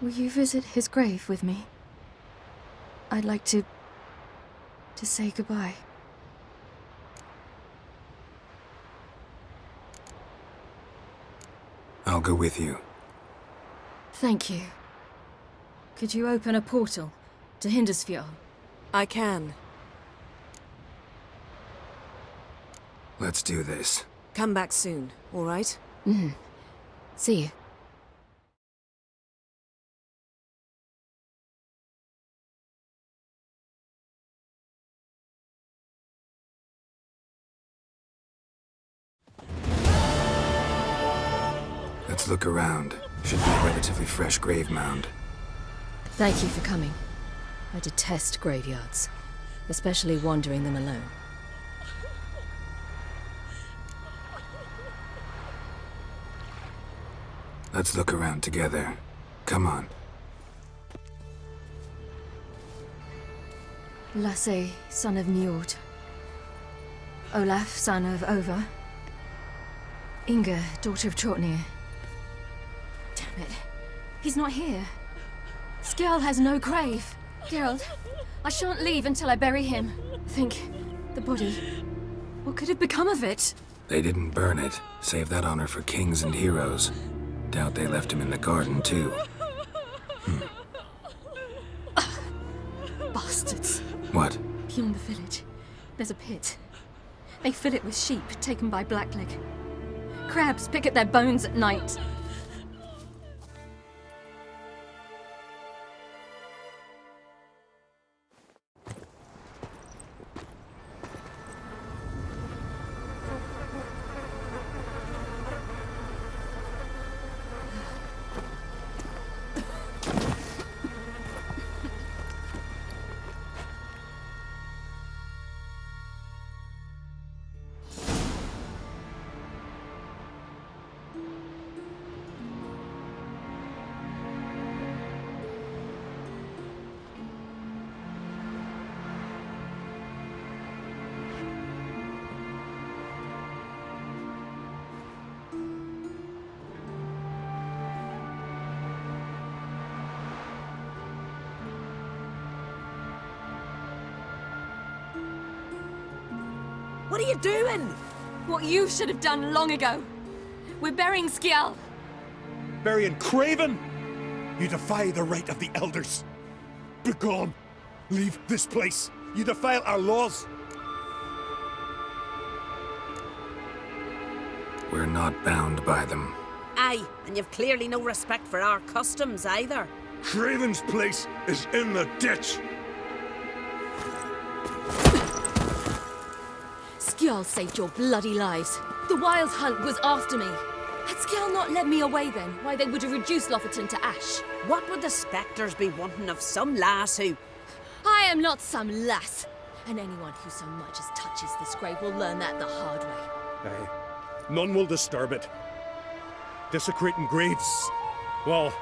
T: Will you visit his grave with me? I'd like to say goodbye.
E: I'll go with you.
T: Thank you. Could you open a portal to Hindusfjall?
C: I can.
E: Let's do this.
C: Come back soon, all right?
T: See you.
E: Let's look around. Should be a relatively fresh grave mound.
T: Thank you for coming. I detest graveyards, especially wandering them alone.
E: Let's look around together. Come on.
T: Lasse, son of Njord. Olaf, son of Over. Inga, daughter of Trotnir. Damn it. He's not here. Skjal has no grave. Geralt, I shan't leave until I bury him. Think, the body. What could have become of it?
E: They didn't burn it. Save that honor for kings and heroes. Doubt they left him in the garden, too.
T: Bastards.
E: What?
T: Beyond the village, there's a pit. They fill it with sheep taken by Blackleg. Crabs pick at their bones at night.
B: What are you doing?
T: What you should have done long ago. We're burying Skjal.
A: Burying Craven? You defy the right of the elders. Begone. Leave this place. You defile our laws.
E: We're not bound by them.
B: Aye, and you've clearly no respect for our customs either.
A: Craven's place is in the ditch.
T: Skjal saved your bloody lives. The Wild Hunt was after me. Had Skjal not led me away then, why they would have reduced Lofoten to ash.
B: What would the spectres be wanting of some lass who...
T: I am not some lass. And anyone who so much as touches this grave will learn that the hard way.
A: Aye. None will disturb it. Desecrating graves. Well,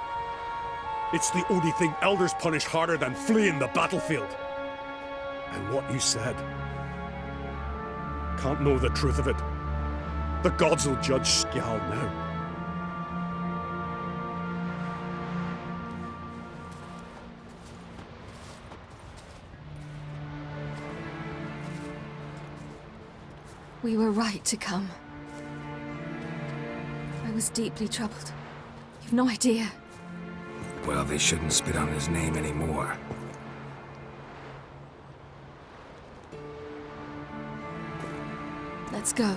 A: it's the only thing elders punish harder than fleeing the battlefield. And what you said. Can't know the truth of it. The gods will judge Skjal now.
T: We were right to come. I was deeply troubled. You've no idea.
E: Well, they shouldn't spit on his name anymore.
T: Let's go.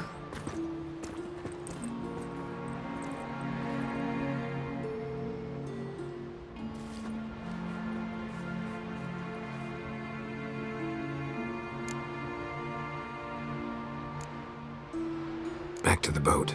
E: Back to the boat.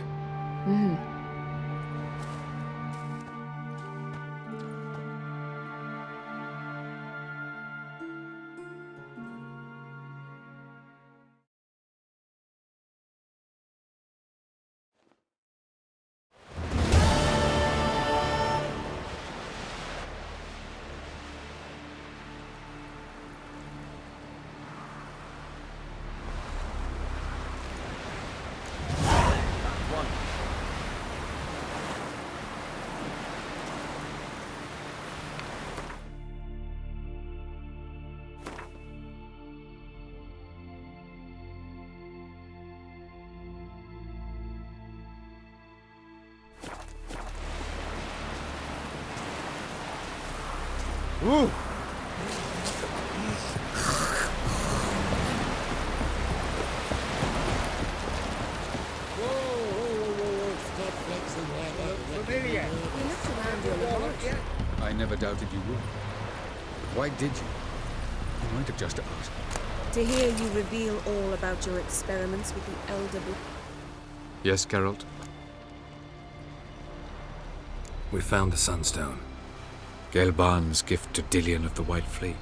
I: Ooh.
F: I never doubted you would. Why did you? You might have just asked.
C: To hear you reveal all about your experiments with the Elder...
E: Yes, Geralt? We found the Sunstone.
F: Gelban's gift to Dillion of the White Fleet.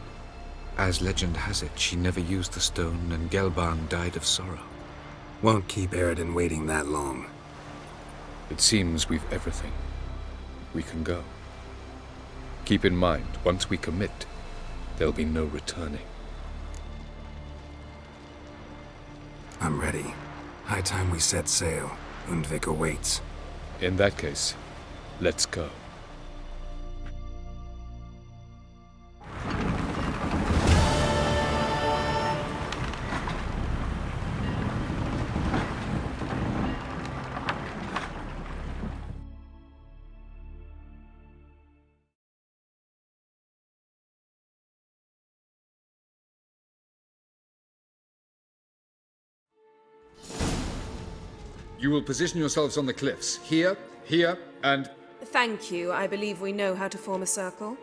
F: As legend has it, she never used the stone, and Gelban died of sorrow.
E: Won't keep Eredin waiting that long.
F: It seems we've everything. We can go. Keep in mind, once we commit, there'll be no returning.
E: I'm ready. High time we set sail. Undvik awaits.
F: In that case, let's go. You will position yourselves on the cliffs. Here, here, and...
C: Thank you. I believe we know how to form a circle.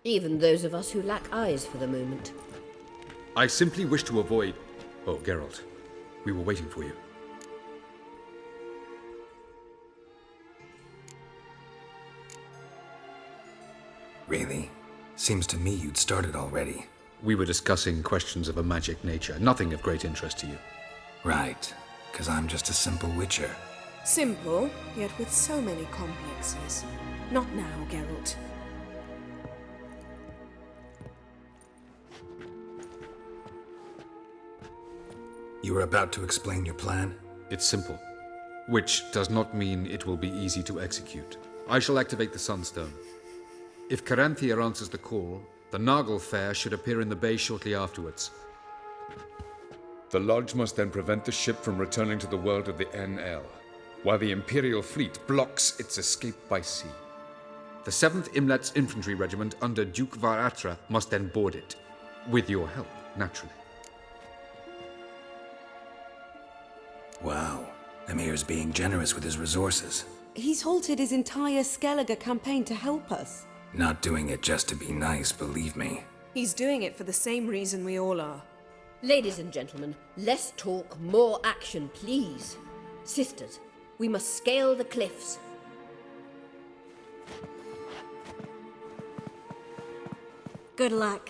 B: Even those of us who lack eyes for the moment.
F: I simply wish to avoid... Oh, Geralt. We were waiting for you.
E: Really? Seems to me you'd started already.
F: We were discussing questions of a magic nature, nothing of great interest to you.
E: Right, because I'm just a simple witcher.
C: Simple, yet with so many complexes. Not now, Geralt.
E: You were about to explain your plan?
F: It's simple, which does not mean it will be easy to execute. I shall activate the Sunstone. If Caranthia answers the call, the Nagel Fair should appear in the bay shortly afterwards. The Lodge must then prevent the ship from returning to the world of the NL, while the Imperial fleet blocks its escape by sea. The 7th Imlet's Infantry Regiment under Duke Varatra must then board it, with your help, naturally.
E: Wow, Emir's being generous with his resources.
U: He's halted his entire Skellige campaign to help us.
E: Not doing it just to be nice, believe me.
C: He's doing it for the same reason we all are.
B: Ladies and gentlemen, less talk, more action, please. Sisters, we must scale the cliffs.
H: Good luck.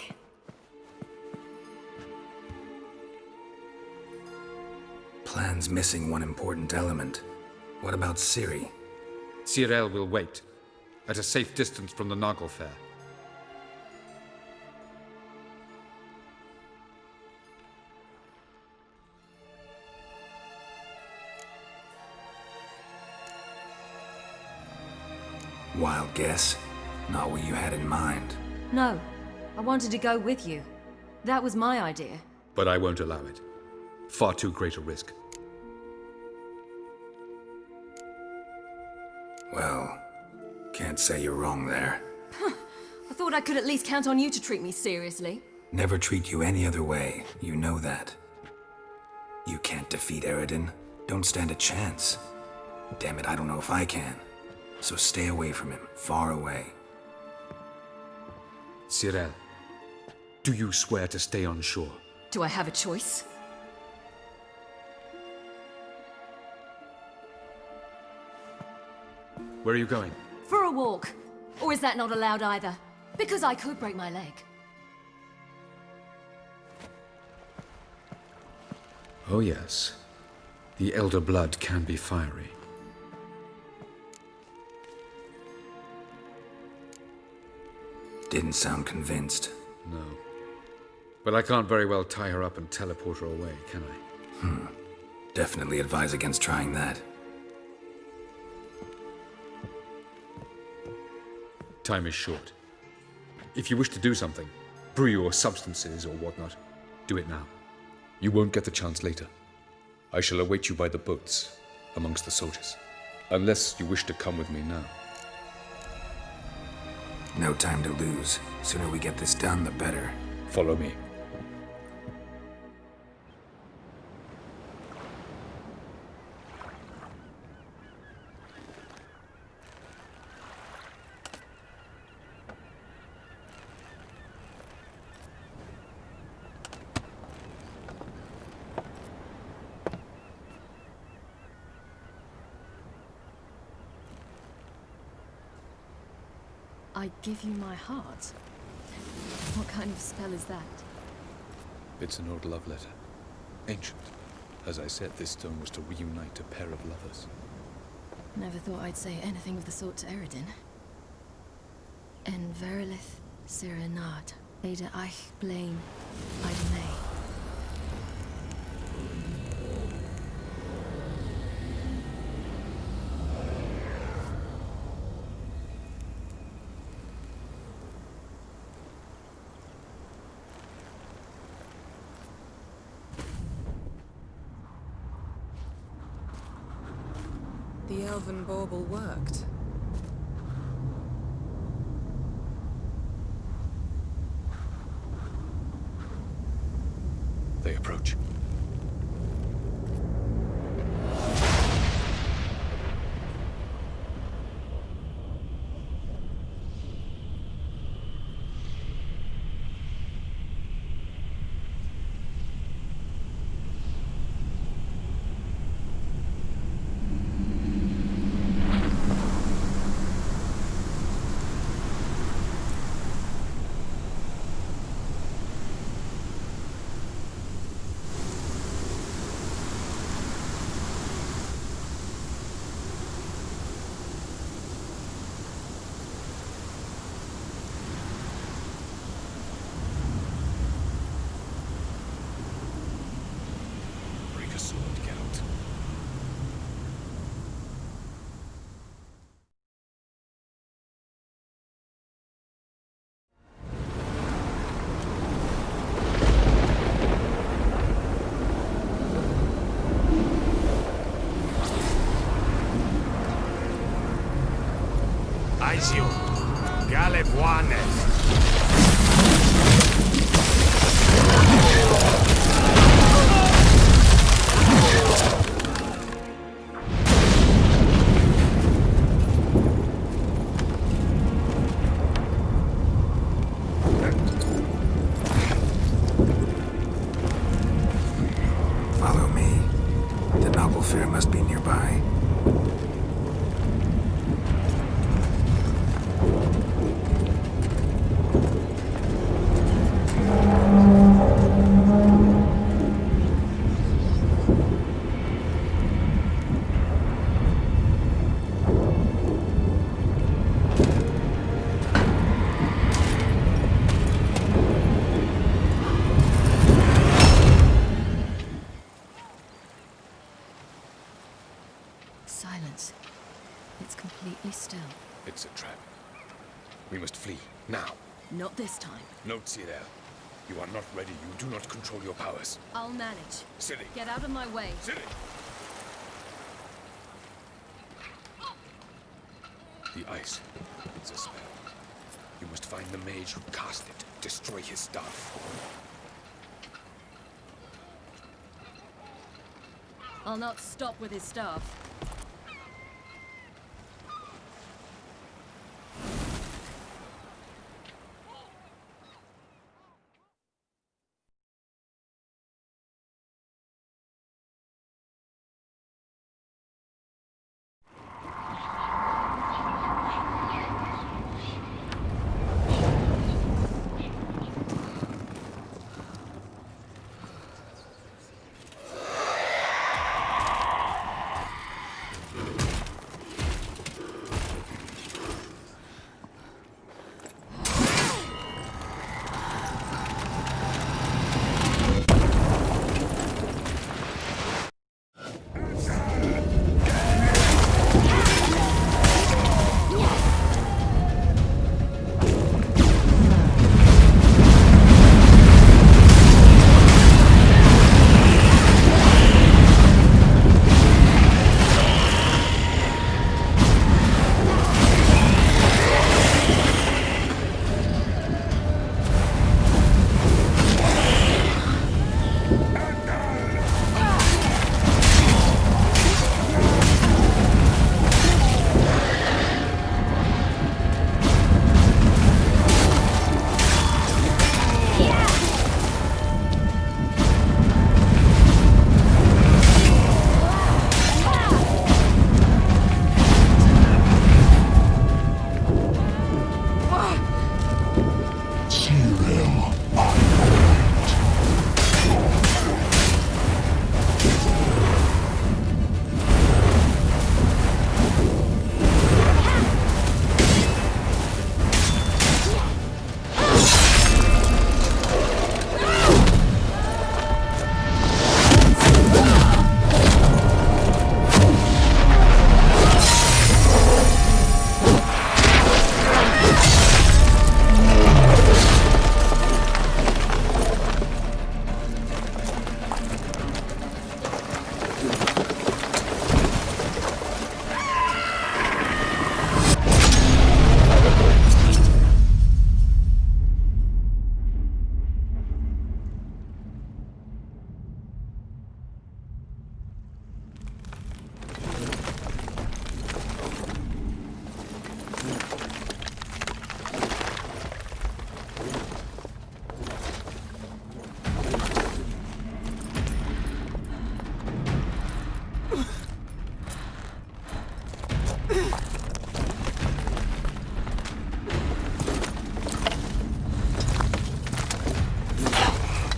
E: Plan's missing one important element. What about Ciri?
F: Cyril will wait, at a safe distance from the Nagel Fair.
E: Wild guess. Not what you had in mind.
T: No, I wanted to go with you. That was my idea.
F: But I won't allow it. Far too great a risk.
E: Well, can't say you're wrong there.
T: I thought I could at least count on you to treat me seriously.
E: Never treat you any other way. You know that. You can't defeat Eredin. Don't stand a chance. Damn it, I don't know if I can. So stay away from him. Far away.
F: Cyril, do you swear to stay on shore?
T: Do I have a choice?
F: Where are you going?
T: For a walk. Or is that not allowed either? Because I could break my leg.
F: Oh yes. The elder blood can be fiery.
E: Didn't sound convinced.
F: No. But I can't very well tie her up and teleport her away, can I?
E: Definitely advise against trying that.
F: Time is short. If you wish to do something, brew your substances or whatnot, do it now. You won't get the chance later. I shall await you by the boats, amongst the soldiers. Unless you wish to come with me now.
E: No time to lose. Sooner we get this done, the better.
R: Follow me.
T: I give you my heart? What kind of spell is that?
F: It's an old love letter. Ancient. As I said, this stone was to reunite a pair of lovers.
T: Never thought I'd say anything of the sort to Eredin. En verilith serenad, Ada eich blaen, Ida May.
C: The elven bauble worked.
F: They approach.
I: Aizio, Galebuanes.
E: Follow me. The noble fair must be nearby.
T: Silence. It's completely still.
F: It's a trap. We must flee, now.
T: Not this time.
F: Note, Cyril. You are not ready. You do not control your powers.
T: I'll manage.
F: Silly.
T: Get out of my way.
F: Silly. The ice. It's a spell. You must find the mage who cast it. Destroy his staff.
T: I'll not stop with his staff.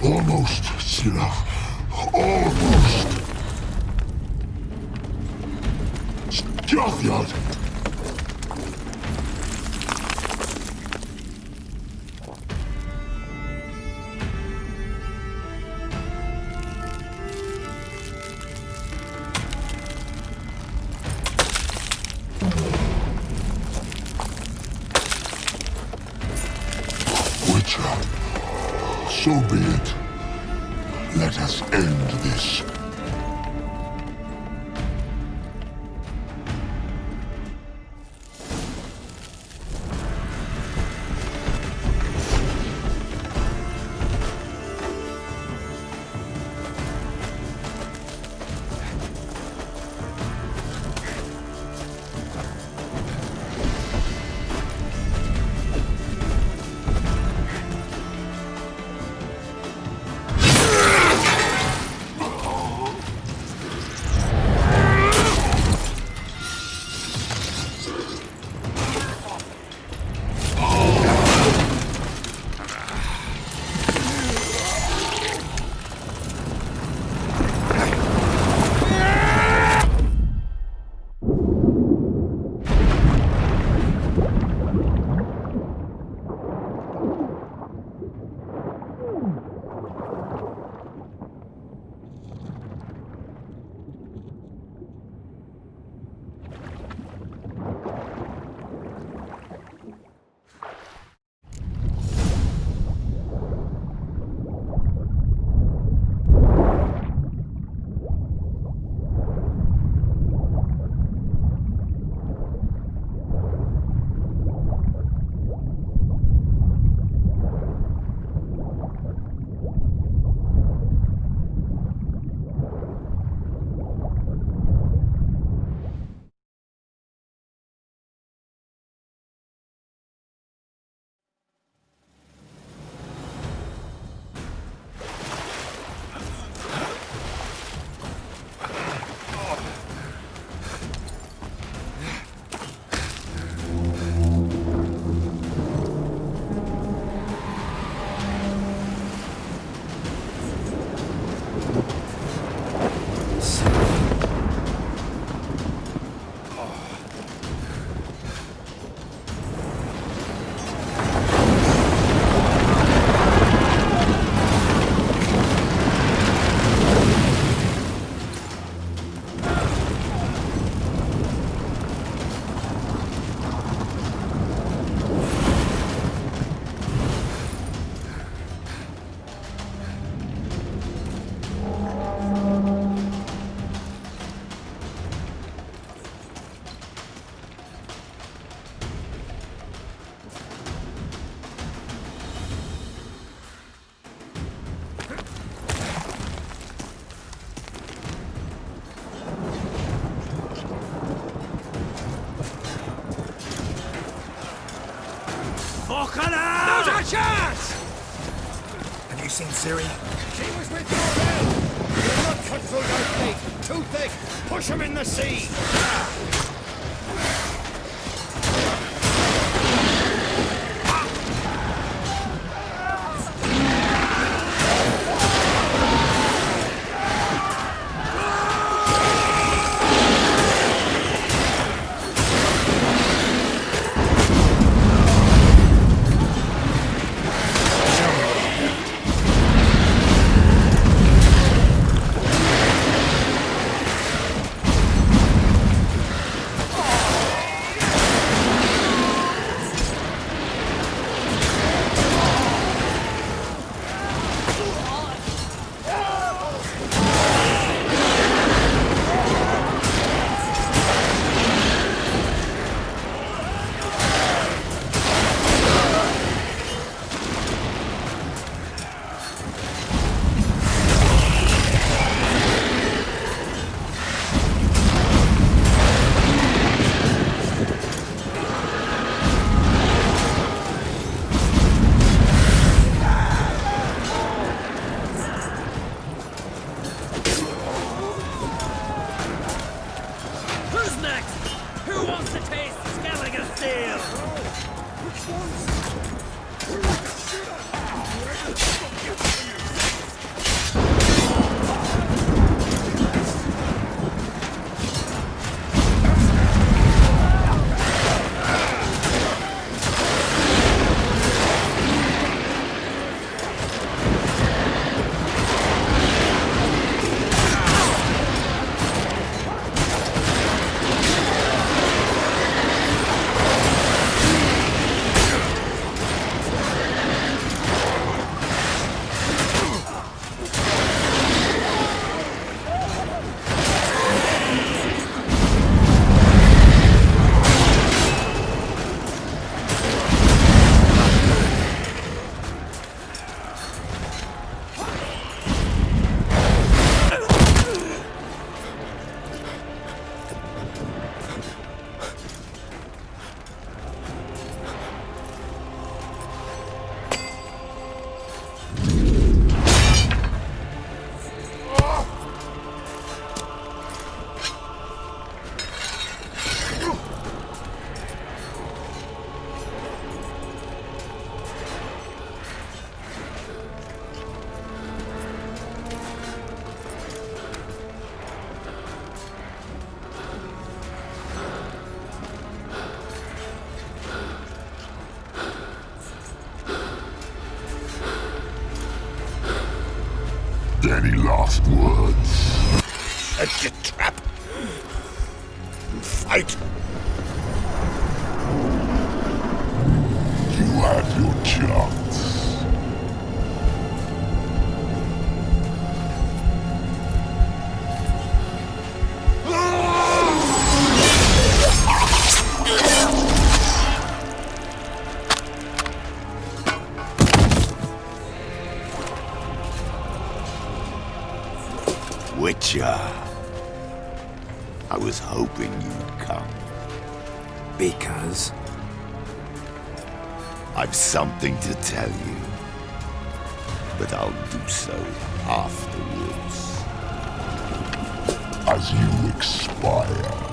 D: Almost, Sirach. Almost. Stjafjad. Witcher, so be it. Let us end this.
M: Not a chance!
L: Have you seen Siri?
M: She was with your men! You'll not cut through that plate! Too thick! Push him in the sea!
L: wants to taste Skellige steel?
D: Any last words?
I: Set your trap. Fight.
D: You had your chance.
K: Witcher. I was hoping you'd come. Because? I've something to tell you. But I'll do so afterwards.
D: As you expire.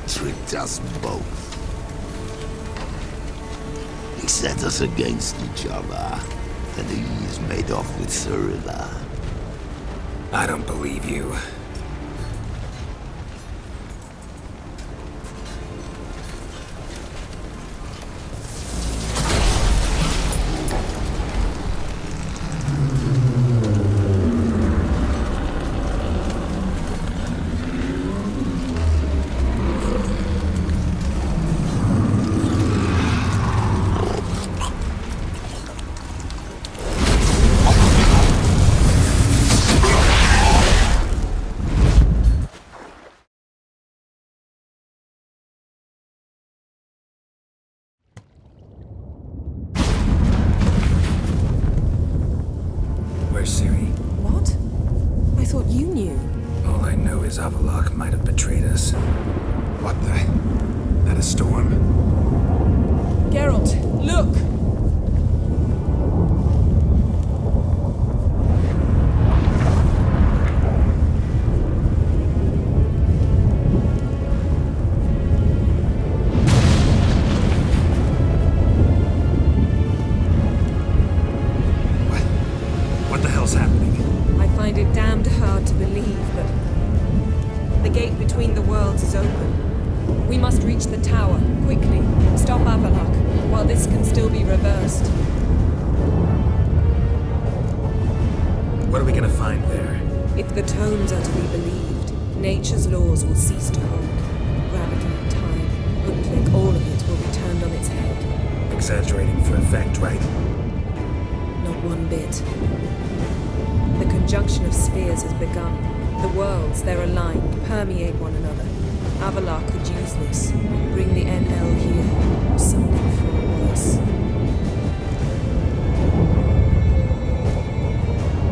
K: has tricked us both. He set us against each other, and he's made off with Cyrilla.
E: I don't believe you. Avaloq might have betrayed us. What the? That a storm?
C: Geralt, look!
E: What the hell's happening?
C: I find it damned hard to believe, but the gate between the worlds is open. We must reach the tower, quickly. Stop Avaloq, while this can still be reversed.
E: What are we gonna find there?
C: If the tomes are to be believed, nature's laws will cease to hold. Gravity, time, Undvik, all of it will be turned on its head.
E: Exaggerating for effect, right?
C: Not one bit. The conjunction of spheres has begun. The worlds, they're aligned, permeate one another. Avaloq could use this, bring the NL here, or something far worse.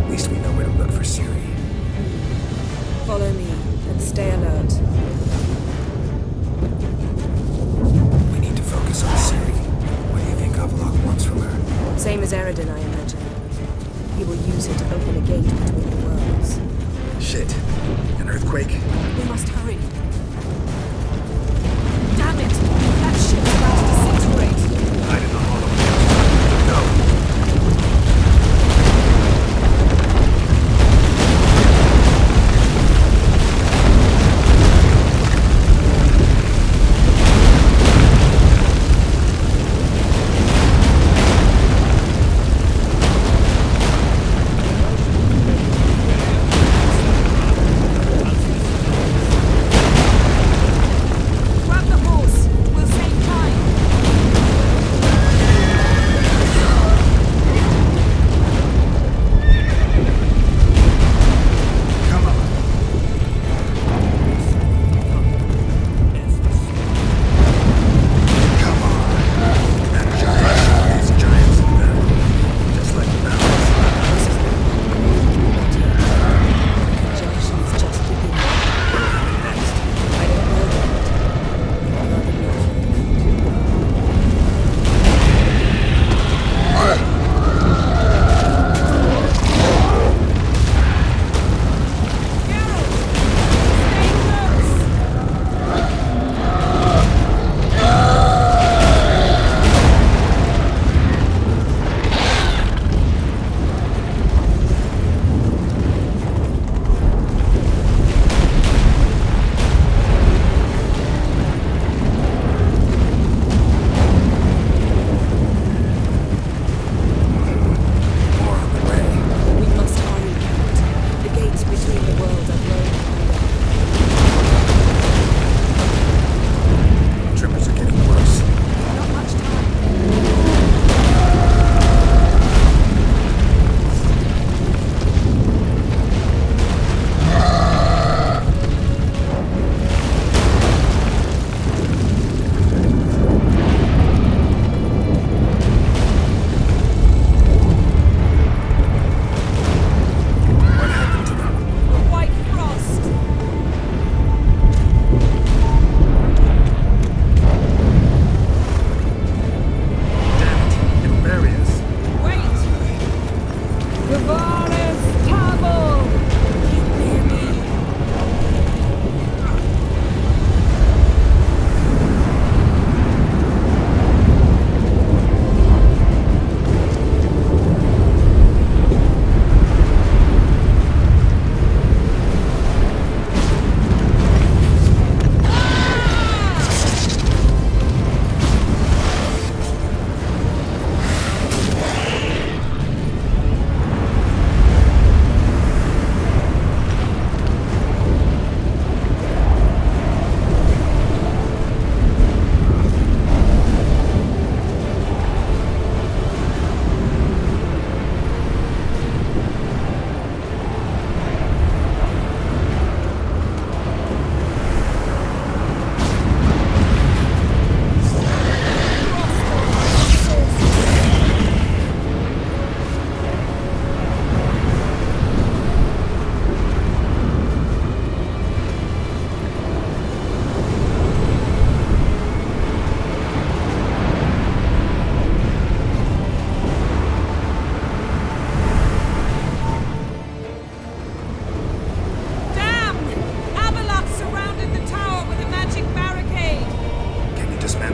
E: At least we know where to look for Ciri.
C: Follow me, and stay alert.
E: We need to focus on Ciri. What do you think Avaloq wants from her?
C: Same as Eridan, I imagine. He will use it to open a gate between the worlds.
E: Shit. An earthquake?
C: We must hurry. Damn it! That ship's about to disintegrate.
E: Hide in the hollow. Go.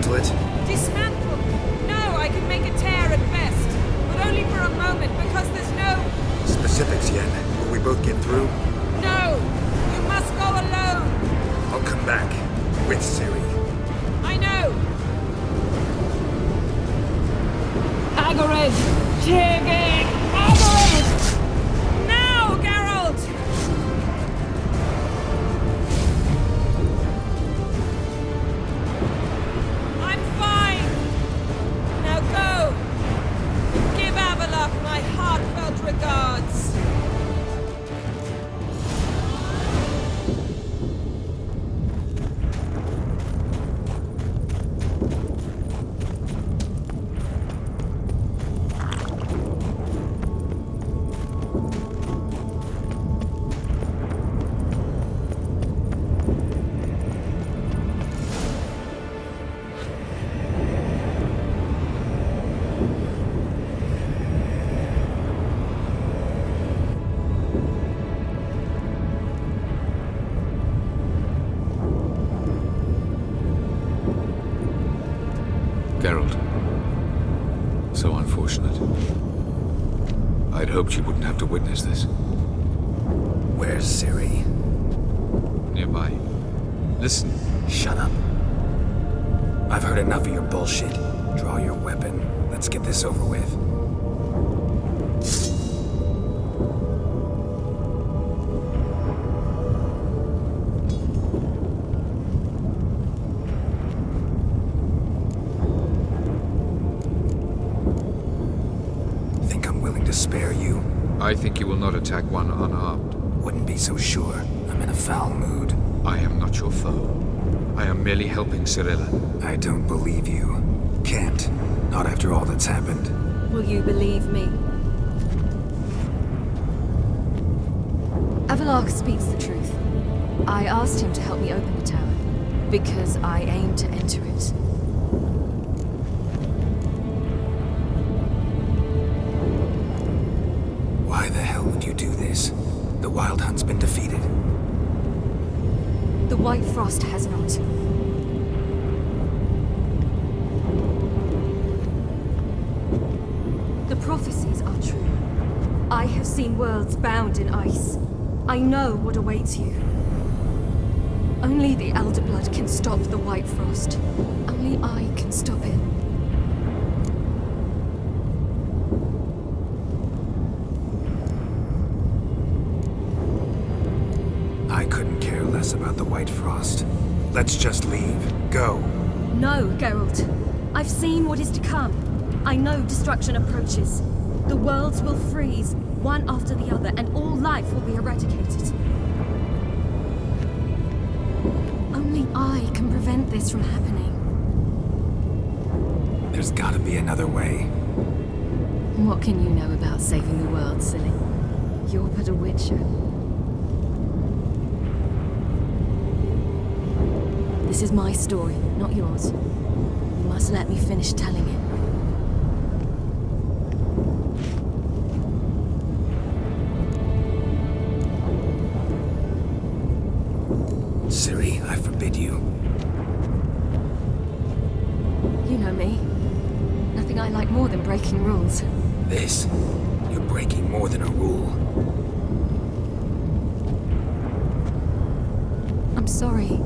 O: dismantle it?
C: Dismantle? No, I can make a tear at best. But only for a moment, because there's no...
O: Specifics yet? Will we both get through?
C: No! You must go alone!
O: I'll come back. With Ciri.
C: I know! Hagrid! Tiggy! Hagrid! Now, Geralt! I'm fine! Now go! Give Avalok my heartfelt regards!
F: Geralt. So unfortunate. I'd hoped you wouldn't have to witness this.
O: Where's Ciri?
F: Nearby. Listen.
O: Shut up. I've heard enough of your bullshit. Draw your weapon. Let's get this over with. Think I'm willing to spare you?
F: I think you will not attack one unarmed.
O: Wouldn't be so sure. I'm in a foul mood.
F: I am not your foe. I am merely helping Cirilla.
O: I don't believe you. Can't. Not after all that's happened.
T: Will you believe me? Avalok speaks the truth. I asked him to help me open the tower, because I aim to enter it.
O: Why the hell would you do this? The Wild Hunt's been defeated.
T: The White Frost has not. The prophecies are true. I have seen worlds bound in ice. I know what awaits you. Only the Elder Blood can stop the White Frost. Only I can stop it.
O: I couldn't care less about the White Frost. Let's just leave. Go.
T: No, Geralt. I've seen what is to come. I know destruction approaches. The worlds will freeze, one after the other, and all life will be eradicated. Only I can prevent this from happening.
O: There's gotta be another way.
T: What can you know about saving the world, silly? You're but a witcher. This is my story, not yours. You must let me finish telling it.
O: Ciri, I forbid you.
T: You know me. Nothing I like more than breaking rules.
O: This, you're breaking more than a rule.
T: I'm sorry.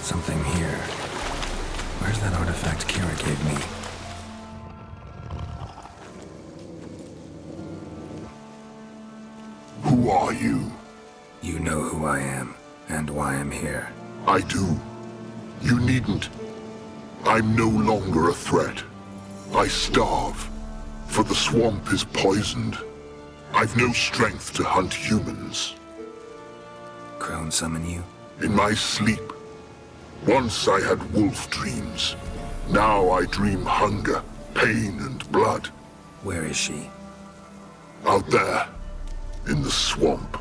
E: Something here. Where's that artifact Kira gave me?
D: Who are you?
E: You know who I am, and why I'm here.
D: I do. You needn't. I'm no longer a threat. I starve, for the swamp is poisoned. I've no strength to hunt humans.
E: Crone summon you?
D: In my sleep. Once I had wolf dreams. Now I dream hunger, pain, and blood.
E: Where is she?
D: Out there, in the swamp.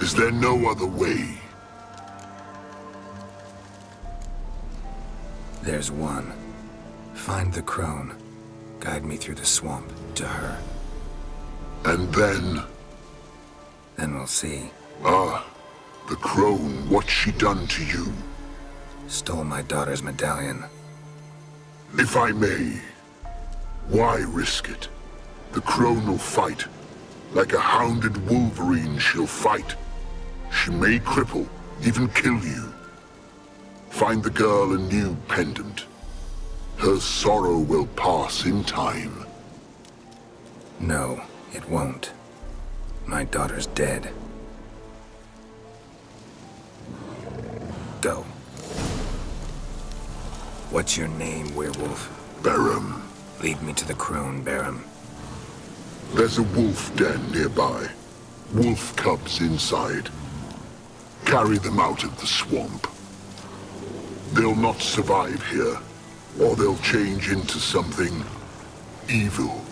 D: Is there no other way?
E: There's one. Find the crone. Guide me through the swamp to her.
D: And then?
E: Then we'll see.
D: Ah, the crone, what's she done to you?
E: Stole my daughter's medallion.
D: If I may, why risk it? The crone will fight. Like a hounded wolverine, she'll fight. She may cripple, even kill you. Find the girl a new pendant. Her sorrow will pass in time.
E: No, it won't. My daughter's dead. Go. What's your name, werewolf?
D: Barum.
E: Lead me to the crone, Barum.
D: There's a wolf den nearby. Wolf cubs inside. Carry them out of the swamp. They'll not survive here, or they'll change into something evil.